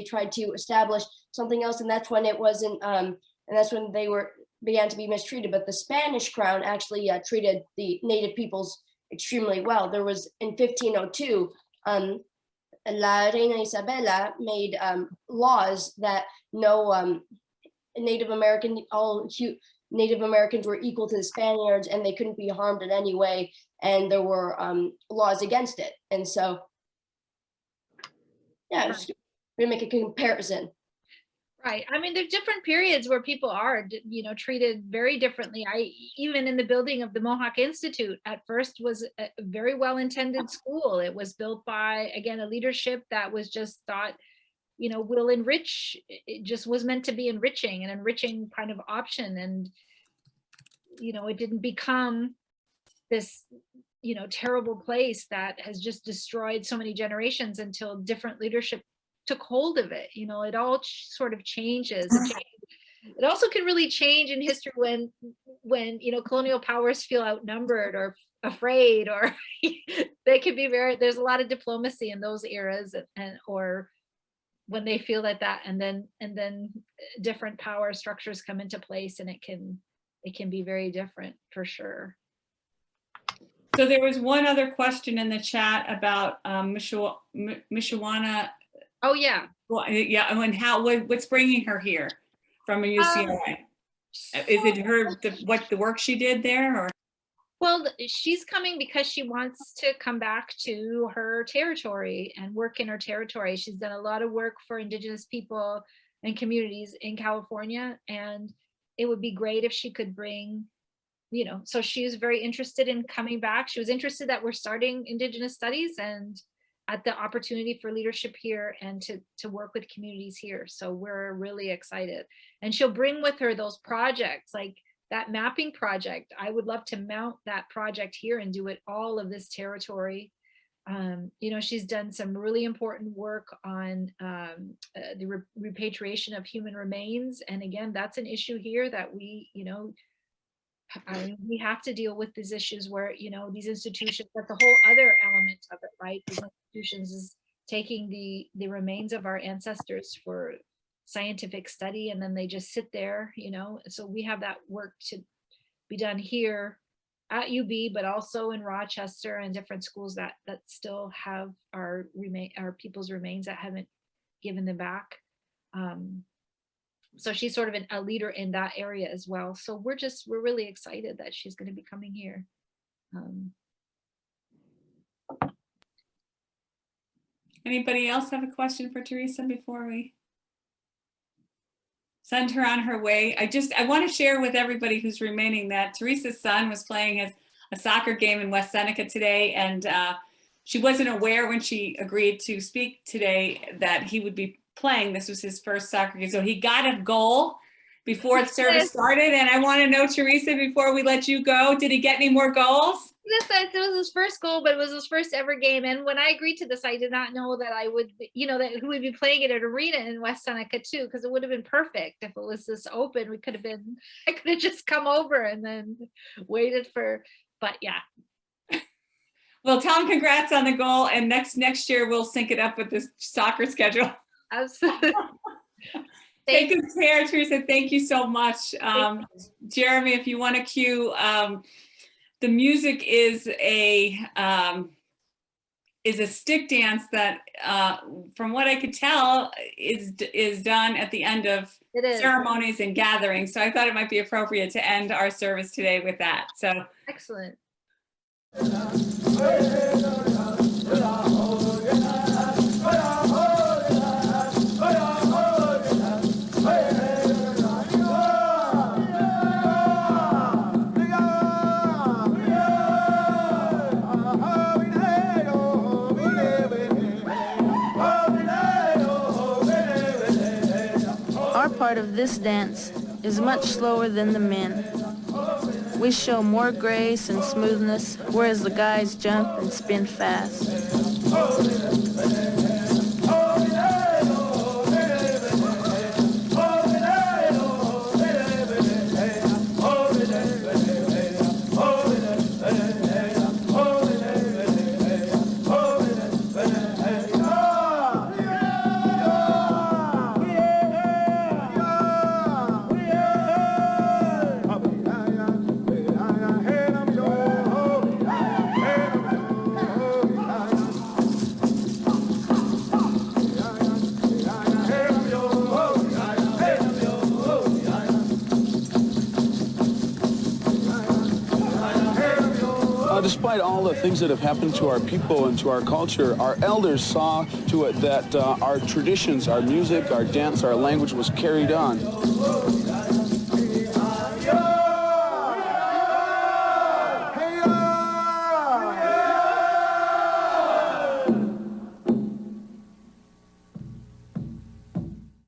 tried to establish something else, and that's when it wasn't, and that's when they began to be mistreated. But the Spanish crown actually treated the native peoples extremely well. There was, in 1502, La Reina Isabella made laws that all Native Americans were equal to the Spaniards, and they couldn't be harmed in any way, and there were laws against it. And so, yeah, just gonna make a comparison. Right. I mean, there's different periods where people are, treated very differently. Even in the building of the Mohawk Institute, at first was a very well-intended school. It was built by, again, a leadership that was just thought, will enrich. It just was meant to be enriching, an enriching kind of option. And, it didn't become this, terrible place that has just destroyed so many generations until different leadership took hold of it. It all sort of changes. It also can really change in history when colonial powers feel outnumbered or afraid, or they can be there's a lot of diplomacy in those eras, or when they feel that, and then different power structures come into place, and it can be very different, for sure. So there was one other question in the chat about Mishawanaw. Oh yeah. Well, yeah, and what's bringing her here from a UCLA? Is it the work she did there, or? Well, she's coming because she wants to come back to her territory and work in her territory. She's done a lot of work for Indigenous people and communities in California, and it would be great if she could bring, so she's very interested in coming back. She was interested that we're starting Indigenous studies and at the opportunity for leadership here and to work with communities here. So we're really excited. And she'll bring with her those projects, like that mapping project, I would love to mount that project here and do it all of this territory. You know, she's done some really important work on the repatriation of human remains. And again, that's an issue here that we, you know, I mean, we have to deal with these issues where, you know, these institutions, that's the whole other element of it, right? These institutions is taking the remains of our ancestors for scientific study, and then they just sit there, you know. So we have that work to be done here at UB, but also in Rochester and different schools that still have our people's remains that haven't given them back. So she's sort of a leader in that area as well. So we're really excited that she's going to be coming here. Anybody else have a question for Theresa before we send her on her way? I want to share with everybody who's remaining that Theresa's son was playing a soccer game in West Seneca today, and she wasn't aware when she agreed to speak today that he would be playing. This was his first soccer game, so he got a goal before the service started. And I want to know, Theresa, before we let you go, did he get any more goals? Yes, it was his first goal, but it was his first ever game. And when I agreed to this, I did not know that I would, you know, that he would be playing at an arena in West Seneca too, because it would have been perfect if it was this open. I could have just come over and then waited for, but yeah. Well, tell him congrats on the goal, and next year we'll sync it up with this soccer schedule. Absolutely. Take good care, Theresa. Thank you so much. Jeremy, if you want to cue, the music is a stick dance that, from what I could tell, is done at the end of ceremonies and gatherings. So I thought it might be appropriate to end our service today with that. So excellent. Our part of this dance is much slower than the men. We show more grace and smoothness, whereas the guys jump and spin fast. Despite all the things that have happened to our people and to our culture, our elders saw to it that our traditions, our music, our dance, our language was carried on.